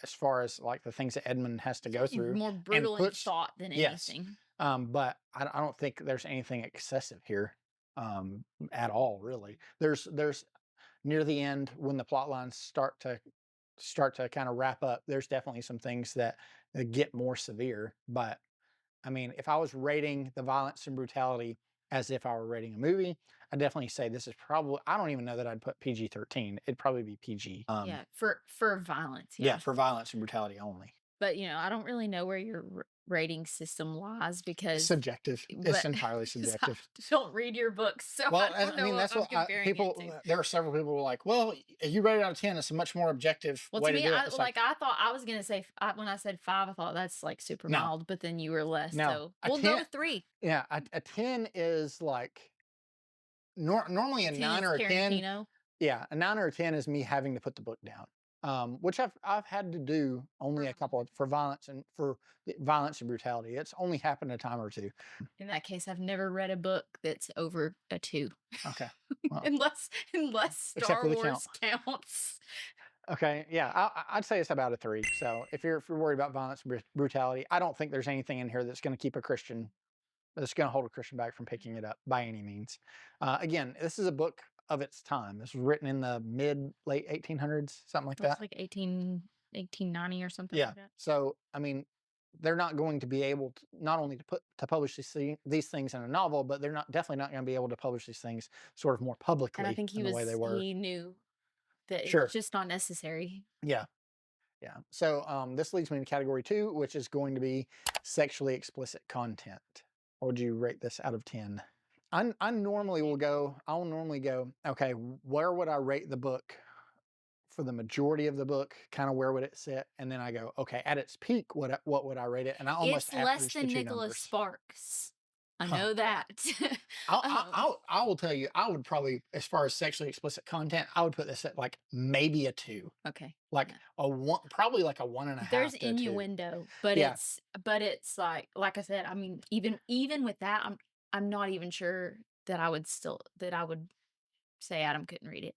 as far as like the things that Edmund has to It's go probably through, more and brutal in puts thought than yes. anything. But I don't think there's anything excessive here, at all, really. There's near the end, when the plot lines start to kind of wrap up, there's definitely some things that get more severe. But I mean, if I was rating the violence and brutality as if I were rating a movie, I'd definitely say this is probably, I don't even know that I'd put PG-13. It'd probably be PG. Yeah, for violence, Yeah, yeah. for violence and brutality only. But, I don't really know where your rating system lies, It's because subjective. It's but entirely 'cause I subjective. don't read your books, so I Well, don't I know mean, what that's I'm what comparing it to. there are several people who are like, well, you rate it out of 10. It's a much more objective Well, to way to me, do it. It's like, I thought I was gonna say when I said 5, I thought that's, like, super no, mild, but then you were less, no, so a we'll go 10, with 3. yeah, a 10 is like, normally a 10 nine is or a 10. Tarantino. Yeah, a 9 or a 10 is me having to put the book down. which I've had to do only a couple of, for violence and brutality. It's only happened a time or two. In that case, I've never read a book that's over a 2. Okay, well, Unless except Star for the count. Wars counts. Okay, yeah, I'd say it's about a 3. So if you're worried about violence and brutality, I don't think there's anything in here that's going to keep a Christian that's going to hold a Christian back from picking it up by any means. Again, this is a book of its time. This was written in the late 1800s, something like Looks that. like 1890 or something Yeah. like that. So, I mean, they're not going to be able to not only to publish these things in a novel, but they're definitely not going to be able to publish these things sort of more And I publicly think in the way they were. he knew that it's Sure. just not necessary. Yeah. Yeah. So this leads me to category 2, which is going to be sexually explicit content. What would you rate this out of 10? I normally will go, I'll normally go, okay, where would I rate the book for the majority of the book? Kind of where would it sit? And then I go, okay, at its peak, what would I rate it? And I almost It's less average the than two Nicholas numbers. Sparks. I Huh. know that. I will tell you, I would probably, as far as sexually explicit content, I would put this at like maybe a 2. Okay. Like Yeah. a 1, probably like a 1.5 There's to a 2. innuendo, but Yeah. it's like I said, I mean, even with that, I'm not even sure that I would say Adam couldn't read it.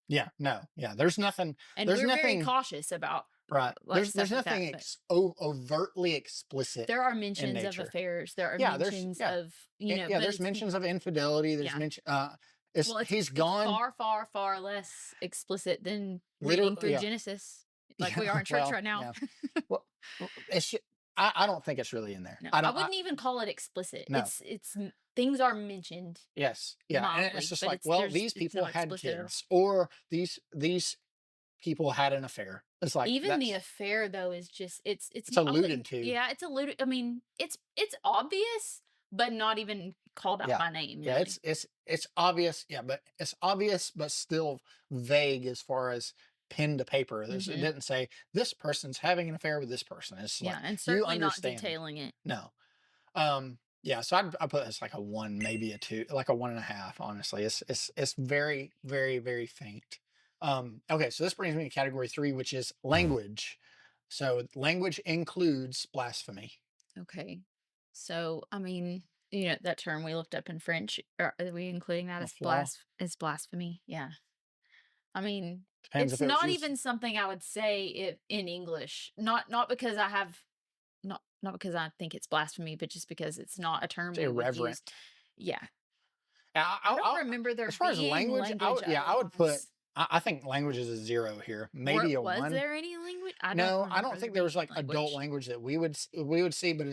Yeah, no, yeah. There's nothing. And There's we're very nothing. cautious about Right. like There's stuff like that, nothing but overtly explicit there are in mentions of nature. affairs. There are Yeah, there's mentions yeah, of, yeah. but There's it's mentions of infidelity. There's yeah. mention. Well, He's it's gone. far, far, far less explicit than reading Literally, through yeah, Genesis, like we yeah. are in church Well, right now. yeah. Well, it's. I don't think it's really in there. No, I I don't. wouldn't even call it explicit. No. Things are mentioned Yes. Yeah. And it's mildly, just but like, well, these it's people not had explicit at all. kids, or these people had an affair. It's like Even the affair though is just it's alluded to. yeah, it's alluded. I mean, it's obvious, but not even called out Yeah. by name. Yeah, Really. it's obvious. Yeah, but it's obvious, but still vague as far as pen to paper. It Mhm. didn't say this person's having an affair with this person. It's like Yeah, and you certainly not understand. detailing it. No. Yeah, so I put this like a 1, maybe a 2, like a 1.5. Honestly, it's very, very, very faint. Okay, so this brings me to category 3, which is language. So language includes blasphemy. Okay. So, I mean, that term we looked up in French, are we including that A as flaw. blasphemy? Yeah. I mean, Depends it's if it was not used. even something I would say if in English. Not because I have not because I think it's blasphemy, but just because it's not a term It's we would use. irreverent. Yeah. I don't I remember there as far as being language, language I would put. otherwise. I think language is a 0 here, maybe a Was 1. there any language? I don't No, I remember don't there think there being was like any adult language. language that we would see. But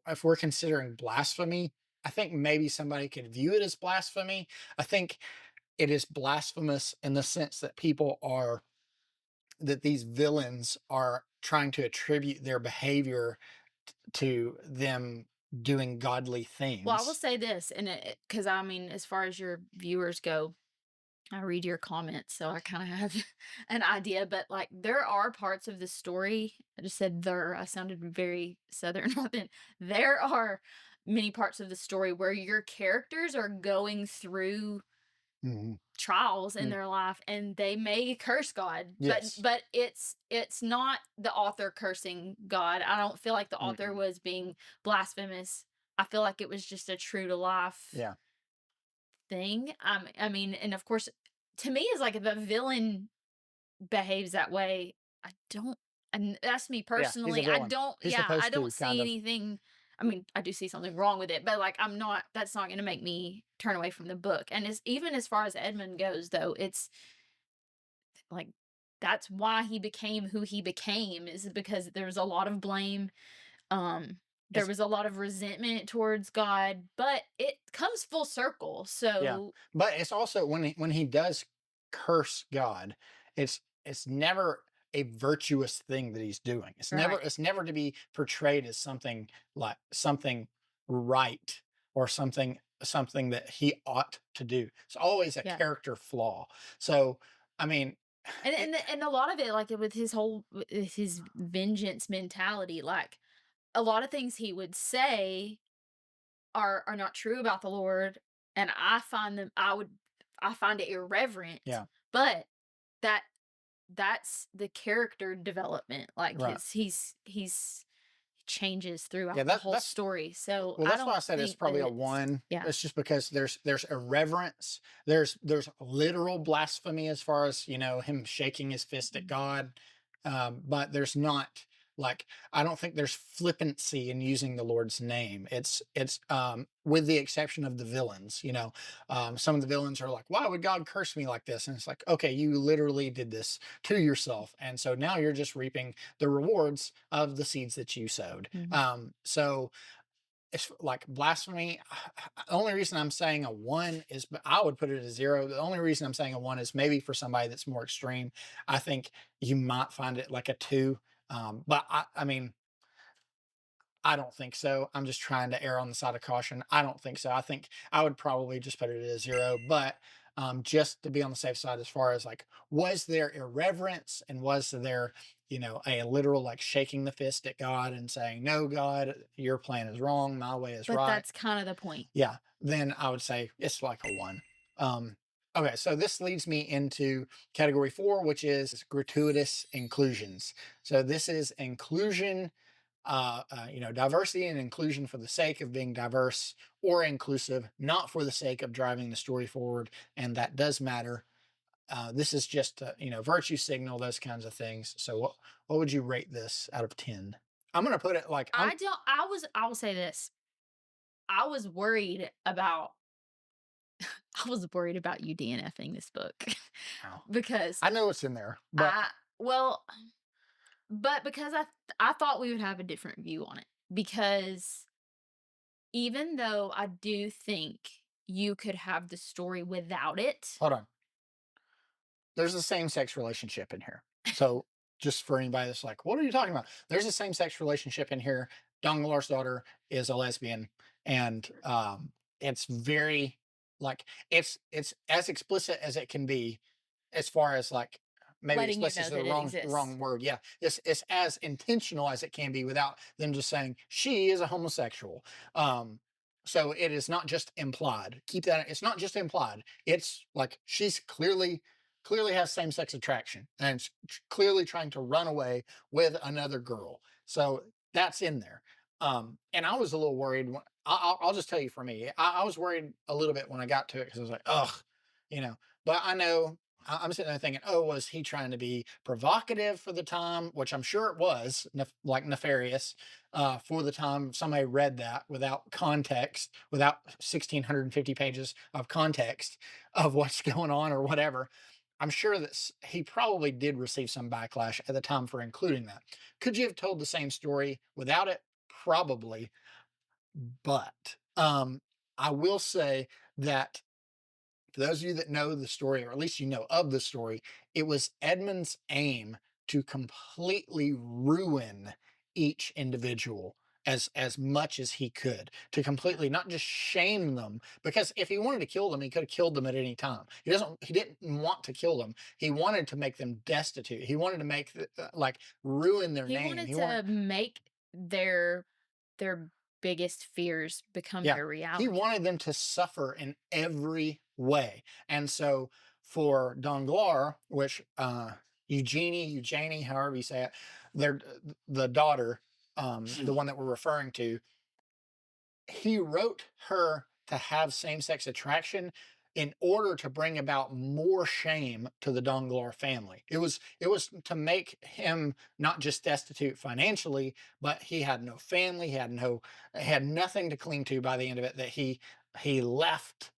if we're considering blasphemy, I think maybe somebody could view it as blasphemy. I think it is blasphemous in the sense that these villains are trying to attribute their behavior to them doing godly Well, I will things. say this, and because I mean, as far as your viewers go, I read your comments, so I kind of have an idea. But like, there are parts of the story. I just said there. I sounded very southern. Then there are many parts of the story where your characters are going through Mhm. trials in Mm, their life, and they may curse God, but yes. it's not the author cursing God. I don't feel like the author Mm-mm. was being blasphemous. I feel like it was just a true to life Yeah. thing. I mean, and of course, to me, is like if a villain behaves that way, I don't. And that's me Yeah. He's a personally. I villain. don't. He's Yeah, I supposed to don't kind see of. anything. I mean, I do see something wrong with it, but like, I'm not. That's not going to make me turn away from the book. And as even as far as Edmund goes, though, it's like that's why he became who he became is because there was a lot of blame. Um, there It's was a lot of resentment towards God, but it comes full circle. Yeah, So but it's also when he does curse God, it's never a virtuous thing that he's doing. right, It's never to be portrayed as something like something right or something that he ought to do. It's always a yeah. character flaw. So I mean, And it, and a lot of it, like with his vengeance mentality, like a lot of things he would say are not true about the Lord, and I find them. I find it irreverent, yeah, but that that's the character development. Like Right. he's changes Yeah, throughout the whole that's story. So well, I that's why don't I said it's think that probably a it's one. yeah. It's just because there's irreverence. There's literal blasphemy as far as him shaking his fist at Mhm. God, but there's not like I don't think there's flippancy in using the Lord's name. It's with the exception of the villains. Some of the villains are like, why would God curse me like this? And it's like, okay, you literally did this to yourself, and so now you're just reaping the rewards of the seeds that you sowed. Mhm. So it's like blasphemy. The only reason I'm saying a one is, but I would put it at zero. The only reason I'm saying a one is maybe for somebody that's more extreme. I think you might find it like a two. But I mean, I don't think so. I'm just trying to err on the side of caution. I don't think so. I think I would probably just put it at a zero, but just to be on the safe side, as far as like, was there irreverence and was there, a literal like shaking the fist at God and saying, no, God, your plan is wrong, my way is But right? that's kind of the point. Yeah, then I would say it's like a one. Okay, so this leads me into category four, which is gratuitous inclusions. So this is inclusion, diversity and inclusion for the sake of being diverse or inclusive, not for the sake of driving the story forward. And that does matter. This is just, virtue signal, those kinds of things. So what would you rate this out of 10? I'm going to put it like, I don't I will say this. I was worried about I was worried about you DNFing this book wow. because I know it's in there, but I well, but because I thought we would have a different view on it because even though I do think you could have the story without it, hold on. There's a same sex relationship in here. So just for anybody that's like, what are you talking about? There's a same sex relationship in here. Donglar's daughter is a lesbian, and it's very like it's as explicit as it can be, as far as like maybe letting you explicit know is the that it wrong exists. word. Yeah, it's as intentional as it can be without them just saying she is a homosexual. Um, so it is not just implied. Keep that. It's not just implied. It's like she's clearly has same sex attraction and clearly trying to run away with another girl. So that's in there. And I was a little worried. I'll just tell you for me, I was worried a little bit when I got to it because I was like, ugh, you know. But I know I'm sitting there thinking, oh, was he trying to be provocative for the time? Which I'm sure it was, like nefarious for the time. Somebody read that without context, without 1,650 pages of context of what's going on or whatever. I'm sure that he probably did receive some backlash at the time for including that. Could you have told the same story without it? Probably, but I will say that for those of you that know the story, or at least you know of the story, it was Edmund's aim to completely ruin each individual as much as he could, to completely not just shame them, because if he wanted to kill them, he could have killed them at any time. He didn't want to kill them. He wanted to make them destitute. He wanted to make like ruin their He name. wanted He wanted to make their biggest fears become Yeah, their he reality. wanted them to suffer in every way. And so for Danglars, which Eugenie, however you say it, they're the daughter, the one that we're referring to, he wrote her to have same-sex attraction in order to bring about more shame to the Danglars family. It was to make him not just destitute financially, but he had no family, he had nothing to cling to by the end of it. That he left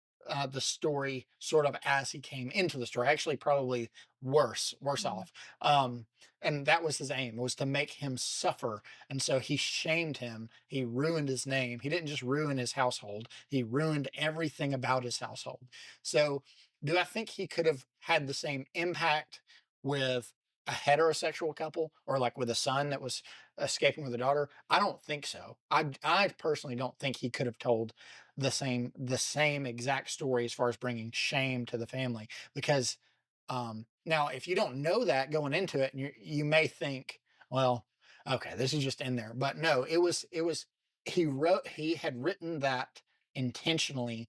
the story sort of as he came into the story. Actually, probably worse Mhm. off. And that was his aim, was to make him suffer, and so he shamed him. He ruined his name. He didn't just ruin his household, he ruined everything about his household. So, do I think he could have had the same impact with a heterosexual couple, or like with a son that was escaping with a daughter? I don't think so. I personally don't think he could have told the same exact story as far as bringing shame to the family, because now if you don't know that going into it, and you may think, well, okay, this is just in there. But no, it was he had written that intentionally,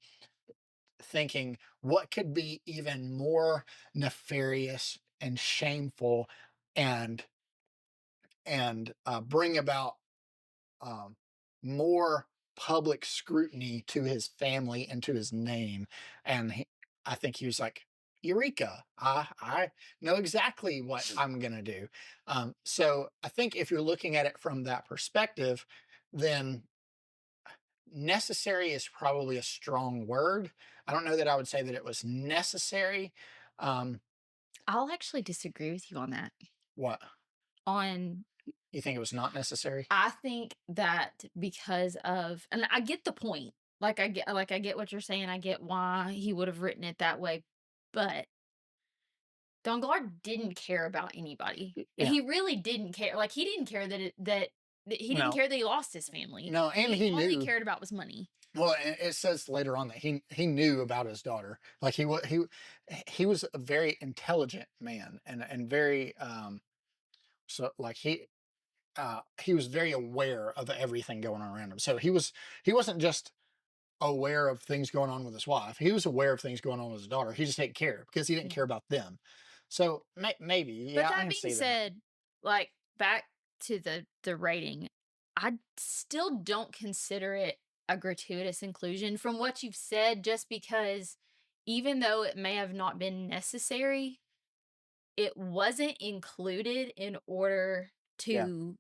thinking what could be even more nefarious and shameful and bring about um, more public scrutiny to his family and to his name. And I think he was like, Eureka, I know exactly what I'm going to do. So I think if you're looking at it from that perspective, then necessary is probably a strong word. I don't know that I would say that it was necessary. Um, I'll actually disagree with you on that. what? On You think it was not necessary? I think that because of, and I get the point. Like I get what you're saying. I get why he would have written it that way. But Danglars didn't care about anybody. Yeah. He really didn't care. Like he didn't care that he didn't No, care that he lost his family. no. And He he all he knew. cared about was money. Well, it says later on that he knew about his daughter. Like he was a very intelligent man and very so like he was very aware of everything going on around him. So he wasn't just aware of things going on with his wife. He was aware of things going on with his daughter. He just didn't care because he didn't Yeah. care about them. So maybe, But yeah, I that can being see that. said, like back to the rating, I still don't consider it a gratuitous inclusion from what you've said, just because even though it may have not been necessary, it wasn't included in order Yeah, to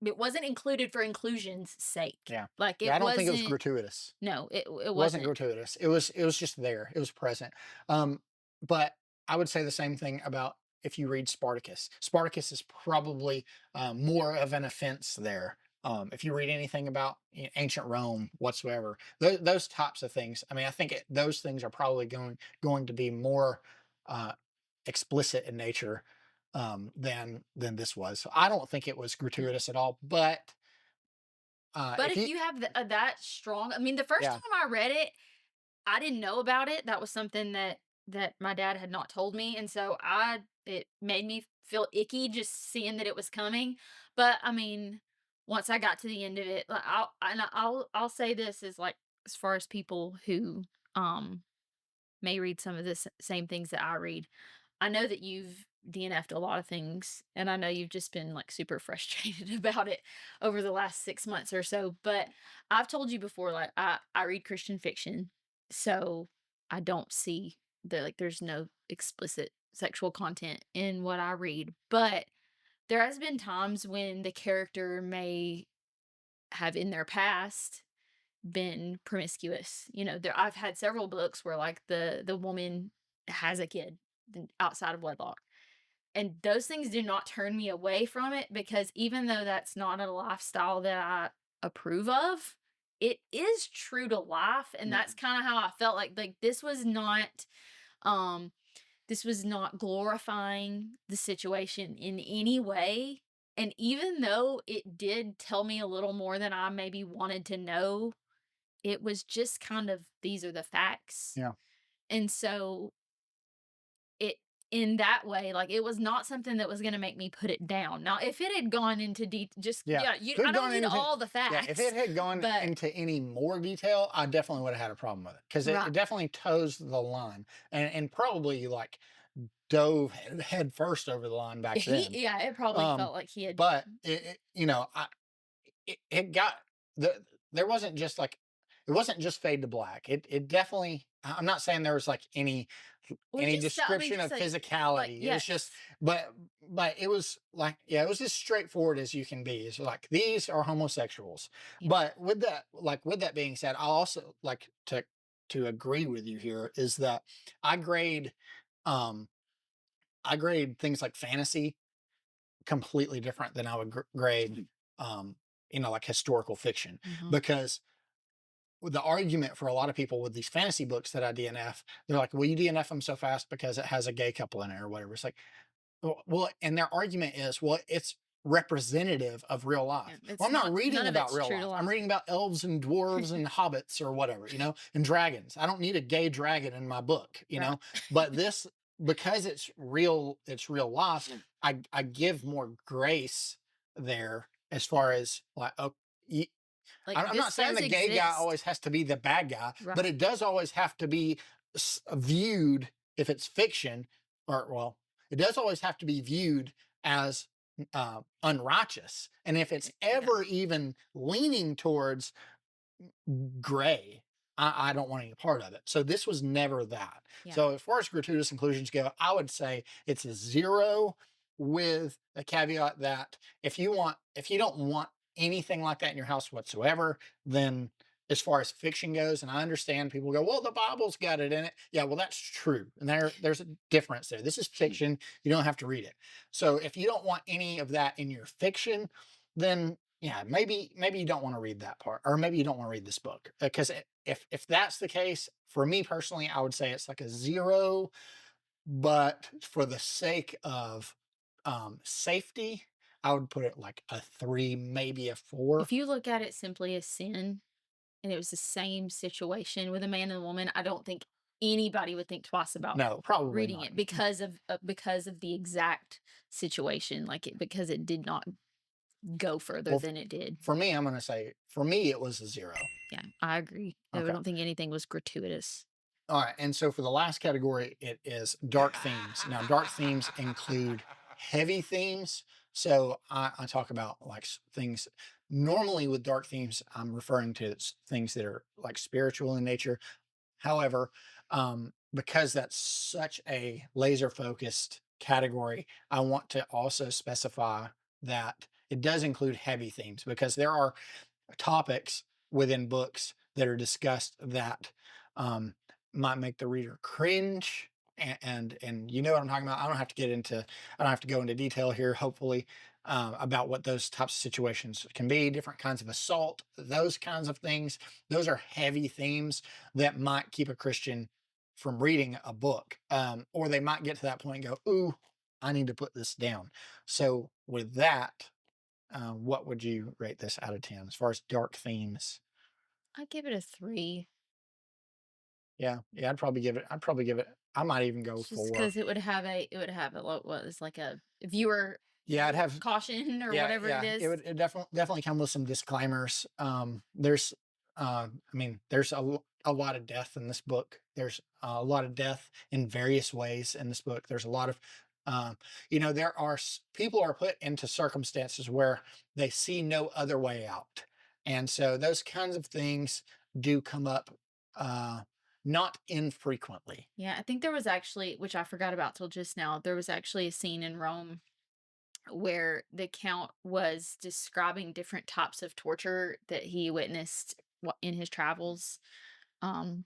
it wasn't included for inclusion's sake. yeah, Like yeah. I it don't think it was wasn't gratuitous. no, it It wasn't wasn't. gratuitous. It was just there. It was present. But I would say the same thing about if you read Spartacus. Spartacus is probably more of an offense there. If you read anything about ancient Rome whatsoever, those types of things. I mean, I think those things are probably going to be more uh, explicit in nature than this was. So I don't think it was Yeah. gratuitous at all. But But if if you, you have that strong, I mean, the first yeah, time I read it, I didn't know about it. That was something that my dad had not told me, and so I it made me feel icky just seeing that it was coming. But I mean, once I got to the end of it, like I'll say this is like as far as people who um may read some of the same things that I read. I know that you've DNF'd a lot of things, and I know you've just been like super frustrated about it over the last 6 months or so. But I've told you before, like I read Christian fiction, so I don't see there's no explicit sexual content in what I read. But there has been times when the character may have in their past been promiscuous. You know, there I've had several books where like the woman has a kid outside of wedlock. And those things do not turn me away from it because even though that's not a lifestyle that I approve of, it is true to life, and yeah, that's kind of how I felt like um this was not glorifying the situation in any way. And even though it did tell me a little more than I maybe wanted to know, it was just kind of these are the facts. yeah. And so it in that way, like it was not something that was gonna make me put it down. Now, if it had gone into just Yeah, yeah, you if it I had don't gone need into all the yeah, if it facts, had gone but into any more detail, I definitely would have had a problem with it because right. it definitely toes the line and probably like dove head first over the line back He then. yeah, it probably Um, felt like he had but it got there wasn't just like it wasn't just fade to black. It definitely. I'm not saying there was like well, any just I mean, description just of like physicality. It was just, yes. but it was like yeah, it was as straightforward as you can be. It's like these are homosexuals. Yeah. But with that being said, I also like to agree with you here is that I grade um I grade things like fantasy completely different than I would grade um like historical fiction Mhm. because the argument for a lot of people with these fantasy books that I DNF, they're like, "Well, you DNF them so fast because it has a gay couple in it or whatever." It's like, and their argument is, well, it's representative of real Yeah, life. Well, it's I'm not not reading none of about it's real true to life. I'm life. reading about elves and dwarves and hobbits or whatever, and dragons. I don't need a gay dragon in my book, Right. But this, because it's real life. I give more grace there as far as like, oh, Like I'm not this saying does the gay guy exist. always has to be the bad guy, Right. but it does always have to be viewed if it's fiction, or well, It does always have to be viewed as unrighteous. And if it's Yeah. ever even leaning towards gray, I don't want any part of it. So this was never that. Yeah. So as far as gratuitous inclusions go, I would say it's a 0, with a caveat that if you don't want anything like that in your house whatsoever, then as far as fiction goes, and I understand people go, well, the Bible's got it in it. Yeah, well, that's true. And there's a difference there. This is fiction. You don't have to read it. So if you don't want any of that in your fiction, then yeah, maybe you don't want to read that part, or maybe you don't want to read this book, because if that's the case, for me personally, I would say it's like a 0. But for the sake of safety, I would put it like a 3, maybe a 4. If you look at it simply as sin, and it was the same situation with a man and a woman, I don't think anybody would think twice about No, probably reading not. it because of the exact situation, like it because it did not go further Well, than it did. for me, I'm going to say for me it was a 0. Yeah, I agree. I Okay. don't think anything was gratuitous. All right, and so for the last category, it is dark themes. Now, dark themes include heavy themes. So I talk about like things. Normally, with dark themes, I'm referring to things that are like spiritual in nature. However, because that's such a laser focused category, I want to also specify that it does include heavy themes, because there are topics within books that are discussed that um, might make the reader cringe. And you know what I'm talking about. I don't have to go into detail here. Hopefully, about what those types of situations can be, different kinds of assault, those kinds of things. Those are heavy themes that might keep a Christian from reading a book, or they might get to that point and go, "Ooh, I need to put this down." So with that, what would you rate this out of 10 as far as dark themes? I'd give it a 3 Yeah, yeah, I might even go just 4. because it would have a what was like a viewer Yeah, I'd have caution or yeah, whatever it yeah, is. it definitely come with some disclaimers. I mean, there's a lot of death in this book. There's a lot of death in various ways in this book. There's a lot of, um, there are people are put into circumstances where they see no other way out, and so those kinds of things do come up, uh, not infrequently. Yeah, I think there was actually, which I forgot about till just now, there was actually a scene in Rome where the count was describing different types of torture that he witnessed in his travels.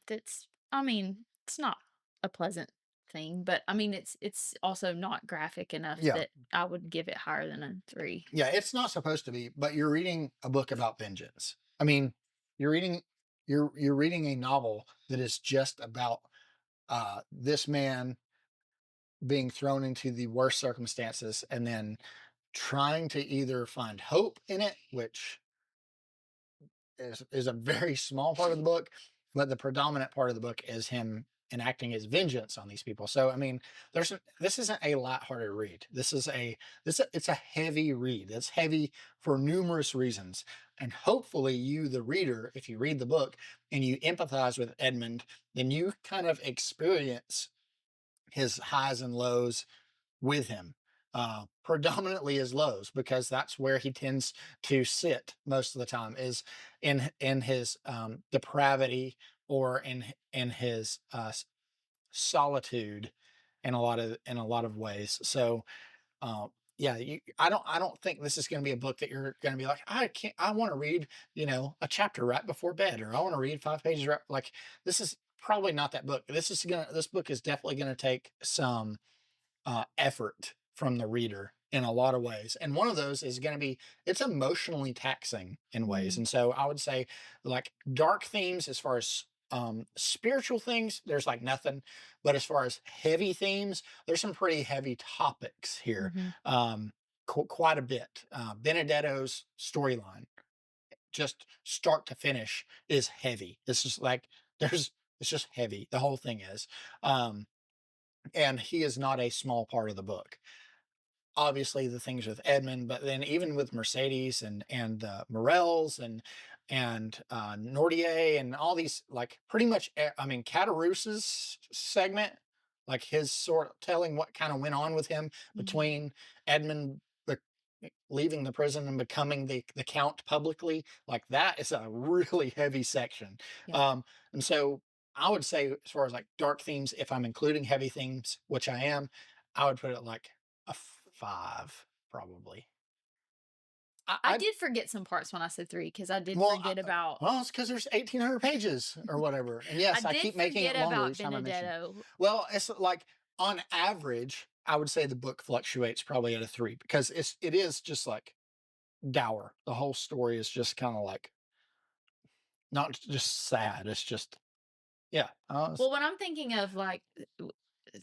That's, I mean, it's not a pleasant thing, but I mean, it's also not graphic enough Yeah, that I would give it higher than a 3. yeah, it's not supposed to be, but you're reading a book about vengeance. I mean, you're reading you're reading a novel that is just about this man being thrown into the worst circumstances, and then trying to either find hope in it, which is a very small part of the book, but the predominant part of the book is him enacting his vengeance on these people. So I mean, this isn't a lighthearted read. It's a heavy read. It's heavy for numerous reasons. And hopefully you, the reader, if you read the book and you empathize with Edmund, then you kind of experience his highs and lows with him. Predominantly his lows, because that's where he tends to sit most of the time, is in his depravity, or in his solitude, in a lot of ways. So yeah, I don't think this is going to be a book that you're going to be like, I want to read, a chapter right before bed, or I want to read 5 pages right. Like, this is probably not that book. This book is definitely going to take some effort from the reader in a lot of ways. And one of those is going to be, it's emotionally taxing in ways. Mm, And so I would say, like, dark themes, as far as spiritual things, there's like nothing. But as far as heavy themes, there's some pretty heavy topics here. mhm. Quite a bit. Benedetto's storyline, just start to finish, is heavy. It's just like, it's just heavy. The whole thing is. And he is not a small part of the book. Obviously, the things with Edmund, but then even with Mercedes and Morels and Nordier, and all these, like, pretty much. I mean, Catarus's segment, like his sort of telling what kind of went on with him Mhm. between Edmund leaving the prison and becoming the count publicly. Like that is a really heavy section. Yeah. Um, and so I would say, as far as like dark themes, if I'm including heavy themes, which I am, I would put it like a five, probably. I I did forget some parts when I said 3 because I did well, forget about well, it's because there's 1,800 pages or whatever. And I yes, I did keep making it forget longer about each time I mention. Benedetto. Well, it's like on average, I would say the book fluctuates probably at a three because it is just like dour. The whole story is just kind of like not just sad. It's just yeah. Well, when I'm thinking of, like,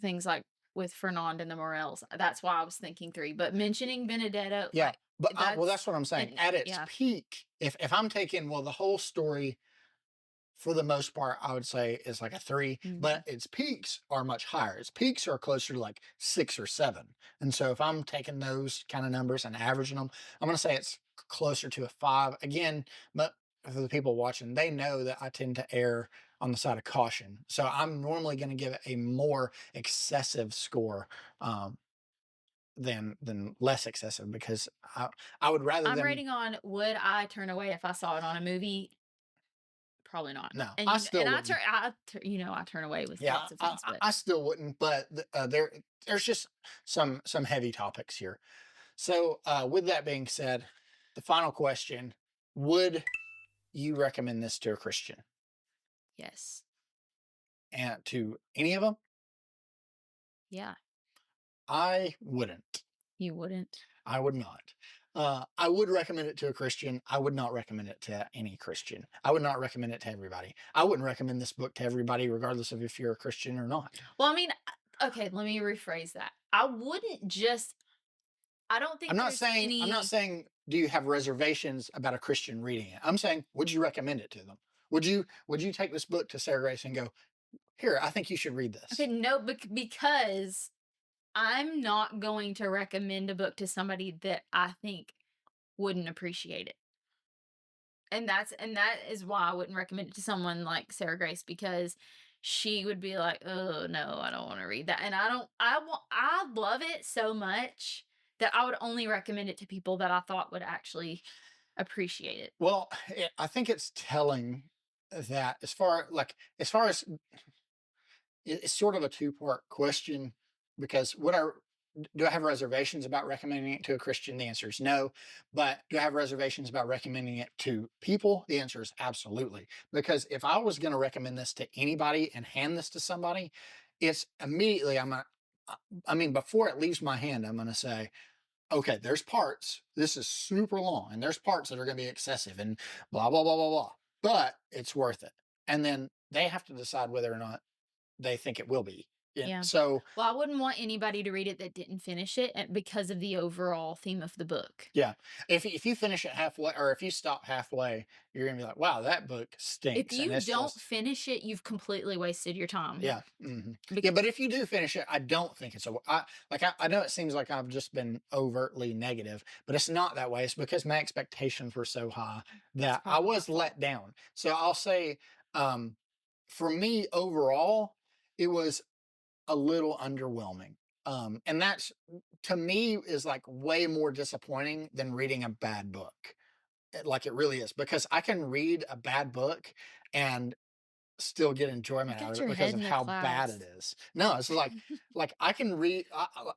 things like with Fernand and the Morels, that's why I was thinking 3, but mentioning Benedetto, Yeah, but well, that's that's what I'm saying. and At its yeah. peak, if I'm taking well, the whole story for the most part, I would say is like a three, but Mhm. its peaks are much higher. Its peaks are closer to like six or seven. And so if I'm taking those kind of numbers and averaging them, I'm going to say it's closer to a five. Again, but for the people watching, they know that I tend to err on the side of caution. So I'm normally going to give it a more excessive score um, than less excessive because I would rather I'm them. rating on would I turn away if I saw it on a movie? Probably not. No, And I and still wouldn't. I turn away with Yeah, lots of things, but I still wouldn't, but there's just some heavy topics here. So with that being said, the final question: would you recommend this to a Christian yes. and to any of them? Yeah, I wouldn't. you wouldn't. I would not. I would recommend it to a Christian. I would not recommend it to any Christian. I would not recommend it to everybody. I wouldn't recommend this book to everybody, regardless of if you're a Christian or not. Well, I mean, okay, let me rephrase that. I don't think there's I'm not any saying do you have reservations about a Christian reading it. I'm saying would you recommend it to them? Would you take this book to Sarah Grace and go, "Here, I think you should read okay, this." no, because I'm not going to recommend a book to somebody that I think wouldn't appreciate it. And that is why I wouldn't recommend it to someone like Sarah Grace because she would be like, "Oh no, I don't want to read that." And I love it so much that I would only recommend it to people that I thought would actually appreciate it. Well, I think it's telling that as far as it's sort of a two-part question because do I have reservations about recommending it to a Christian? The answer is no. But do I have reservations about recommending it to people? The answer is absolutely. Because if I was going to recommend this to anybody and hand this to somebody, it's immediately I mean, before it leaves my hand, I'm going to say, okay, there's parts. This is super long, and there's parts that are going to be excessive and blah, blah, blah, blah, blah. But it's worth it. And then they have to decide whether or not they think it will be. Yeah. Yeah. So Well, I wouldn't want anybody to read it that didn't finish it because of the overall theme of the book. yeah, if you finish it halfway or if you stop halfway, you're gonna be like, wow, that book If stinks, and you it's don't just finish it, you've completely wasted your time. yeah, Bec- yeah. But if you do finish it, I don't think it's I know it seems like I've just been overtly negative, but it's not that way. It's because my expectations were so high That's that I probably my was fault. let down. So I'll say, um, for me overall, it was a little underwhelming. And that's to me is like way more disappointing than reading a bad book. Like it really is because I can read a bad book and still get You enjoyment out of got it your because head of in the how bad it clouds. is. No, it's like I can read.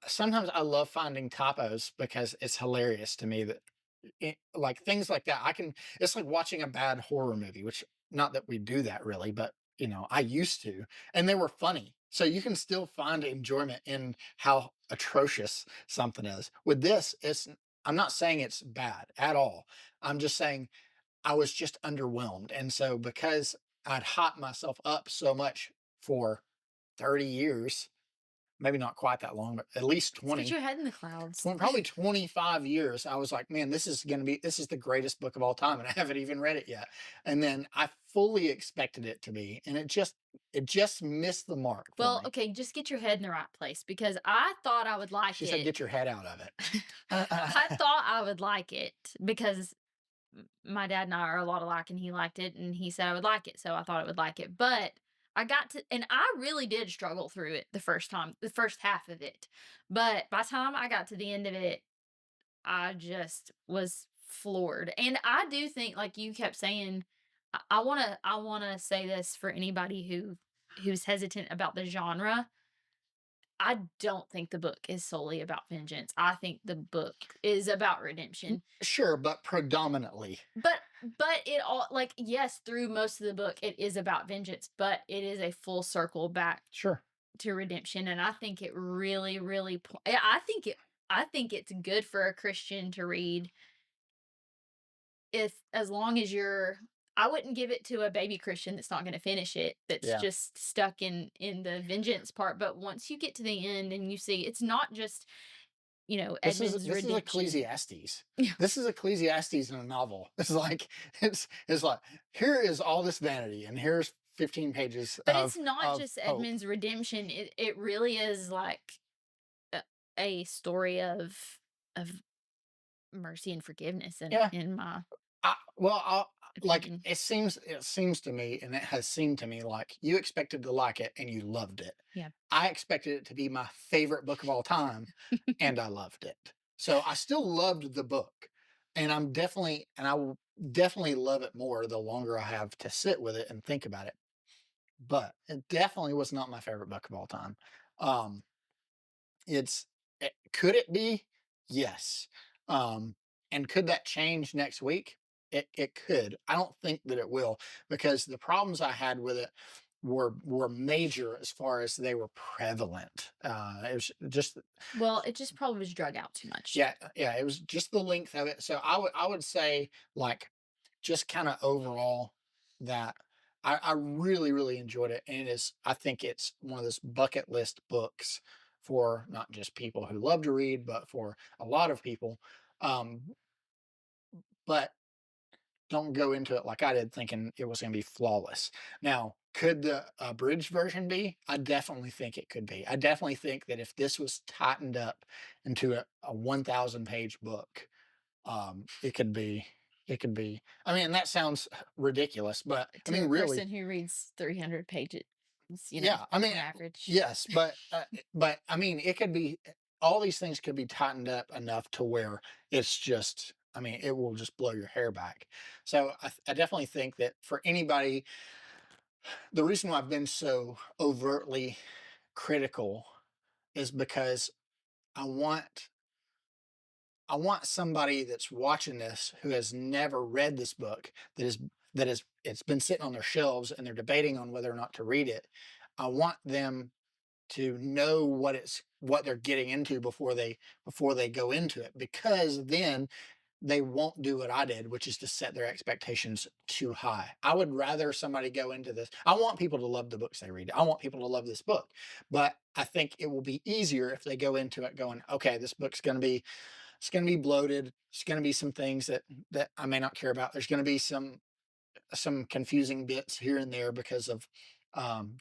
Sometimes I love finding typos because it's hilarious to me that like things like that. I can. It's like watching a bad horror movie, which not that we do that really, but I used to, and they were funny. So you can still find enjoyment in how atrocious something is. With this, it's. I'm not saying it's bad at all. I'm just saying I was just underwhelmed. And so because I'd hyped myself up so much for 30 years, maybe not quite that long, but at least Let's get 20, your head in the clouds. probably 25 years, I was like, man, this is the greatest book of all time. And I haven't even read it yet. And then I fully expected it to be. And it just missed the mark for Well, me. okay, just get your head in the right place because I thought I would like She said, it. get your head out of it. I thought I would like it because my dad and I are a lot alike and he liked it and he said I would like it. So I thought I would like it. But I got to, and I really did struggle through it the first time, the first half of it. But by the time I got to the end of it, I just was floored. And I do think, like you kept saying, I wanna say this for anybody who's hesitant about the genre. I don't think the book is solely about vengeance. I think the book is about redemption. Sure, but predominantly. But it all, like, yes, through most of the book it is about vengeance, but it is a full circle back Sure. to redemption, and I think it really, really yeah, I think it's good for a Christian to read, if as long as you're, I wouldn't give it to a baby Christian that's not gonna finish it, that's Yeah. just stuck in the vengeance part, but once you get to the end and you see it's not just, Edmund's This is redemption. Ecclesiastes. This is Ecclesiastes in a novel. It's like it's like here is all this vanity, and here's 15 pages But it's not of just hope. Edmund's redemption, it really is like a a story of mercy and forgiveness Yeah. in my Well, like opinion. it seems to me, and it has seemed to me like you expected to like it and you loved it. Yeah. I expected it to be my favorite book of all time, and I loved it. So I still loved the book, and I will definitely love it more the longer I have to sit with it and think about it. But it definitely was not my favorite book of all time. Um, could it be? Yes. Um, and could that change next week? It could. I don't think that it will, because the problems I had with it were major as far as they were prevalent. It was just Well, it just probably was drug out too much. yeah, it was just the length of it. So I would say, like, just kind of overall, that I really really enjoyed it, and I think it's one of those bucket list books for not just people who love to read, but for a lot of people. Um, but don't go into it like I did, thinking it was going to be flawless. Now, could the abridged version be? I definitely think it could be. I definitely think that if this was tightened up into a 1,000 page book, it could be. It could be. I mean, that sounds ridiculous, but I To mean, a really, person who reads 300 pages, yeah. I mean, on average. yes, but I mean, it could be. All these things could be tightened up enough to where it's just. I mean, it will just blow your hair back. So I definitely think that for anybody, the reason why I've been so overtly critical is because I want I want somebody that's watching this who has never read this book, that is it's been sitting on their shelves and they're debating on whether or not to read it. I want them to know what they're getting into before they go into it, because then they won't do what I did, which is to set their expectations too high. I would rather somebody go into this. I want people to love the books they read. I want people to love this book. But I think it will be easier if they go into it going, okay, this book's going to be it's going to be bloated. It's going to be some things that I may not care about. There's going to be some confusing bits here and there because of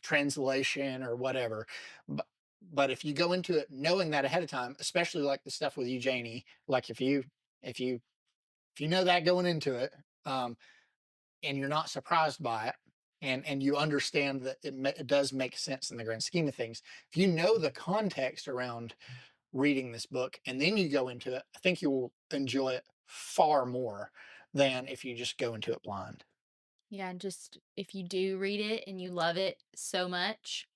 translation or whatever. But but if you go into it knowing that ahead of time, especially like the stuff with you, Janie, like if you if you know that going into it, um, and you're not surprised by it, and you understand that it does make sense in the grand scheme of things. If you know the context around reading this book and then you go into it, I think you will enjoy it far more than if you just go into it blind. Yeah, and just if you do read it and you love it so much,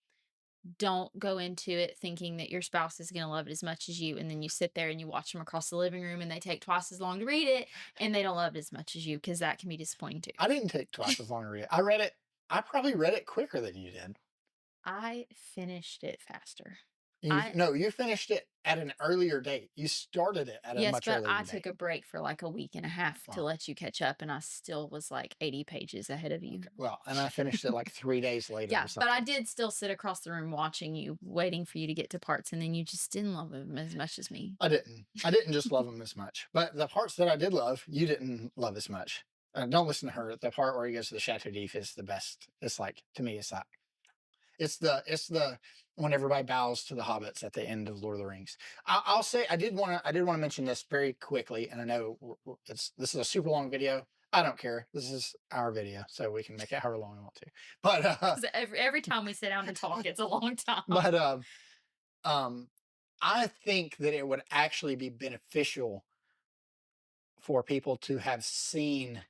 don't go into it thinking that your spouse is going to love it as much as you. And then you sit there and you watch them across the living room and they take twice as long to read it and they don't love it as much as you, because that can be disappointing too. I didn't take twice as long to read it. I read it. I probably read it quicker than you did. I finished it faster. You I, No, you finished it at an earlier date. You started it at a yes, much but earlier I took date. a break for like a week and a half to Well, let you catch up, and I still was like 80 pages ahead of you. okay. Well, and I finished it like 3 days later Yeah, or but I something. did still sit across the room watching you, waiting for you to get to parts, and then you just didn't love them as much as me. I didn't. I didn't just love them as much, but the parts that I did love, you didn't love as much. Don't listen to her. The part where he goes to the Chateau d'If is the best. It's like, to me, it's like it's the when everybody bows to the hobbits at the end of Lord of the Rings. I'll say I did want to mention this very quickly, and I know it's this is a super long video. I don't care. This is our video, so we can make it however long we want to. But 'Cause every time we sit down to talk, it's a long time. but um, I think that it would actually be beneficial for people to have seen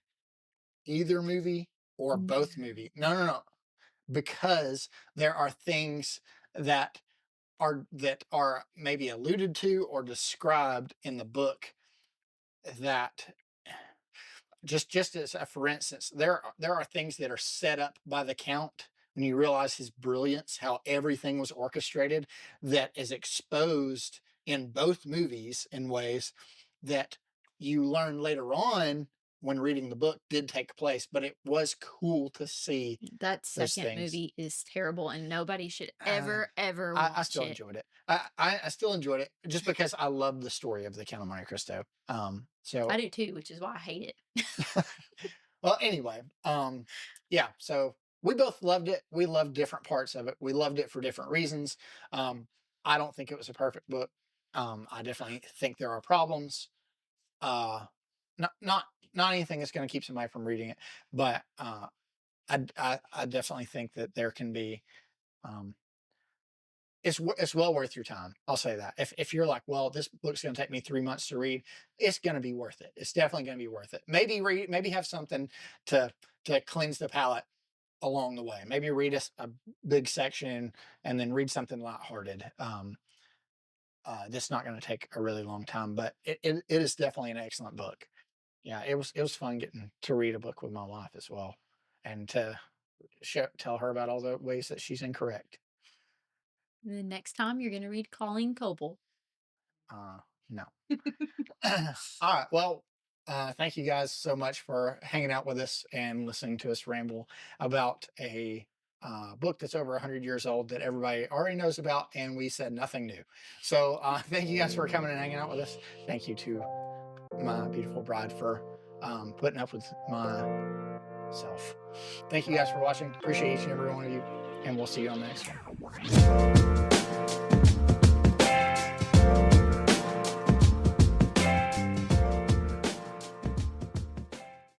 either movie or both No. movie. No, no, no, because there are things that that are maybe alluded to or described in the book that just as a for instance, there are things that are set up by the count when you realize his brilliance, how everything was orchestrated, that is exposed in both movies in ways that you learn later on when reading the book did take place. But it was cool to see That those second things. movie is terrible, and nobody should Uh, ever, ever I watch still it. enjoyed it. I still enjoyed it just because I love the story of the Count of Monte Cristo. I So do too, which is why I hate it. well, anyway, yeah. So we both loved it. We loved different parts of it. We loved it for different reasons. Um, I don't think it was a perfect book. I definitely think there are problems. Uh, not anything that's going to keep somebody from reading it, but I definitely think that there can be. Um, it's well worth your time. I'll say that. If you're like, well, this book's going to take me 3 months to read, it's going to be worth it. It's definitely going to be worth it. Maybe have something to cleanse the palate along the way. Maybe read a big section and then read something lighthearted. That's not going to take a really long time, but it is definitely an excellent book. Yeah, it was fun getting to read a book with my wife as well, and to tell her about all the ways that she's incorrect. And the next time you're gonna read Colleen Coble. No. All right. Well, thank you guys so much for hanging out with us and listening to us ramble about a book that's over 100 years old that everybody already knows about, and we said nothing new. So, thank you guys for coming and hanging out with us. Thank you to my beautiful bride for putting up with myself. Thank you guys for watching. Appreciate each and every one of you, and we'll see you on the next one.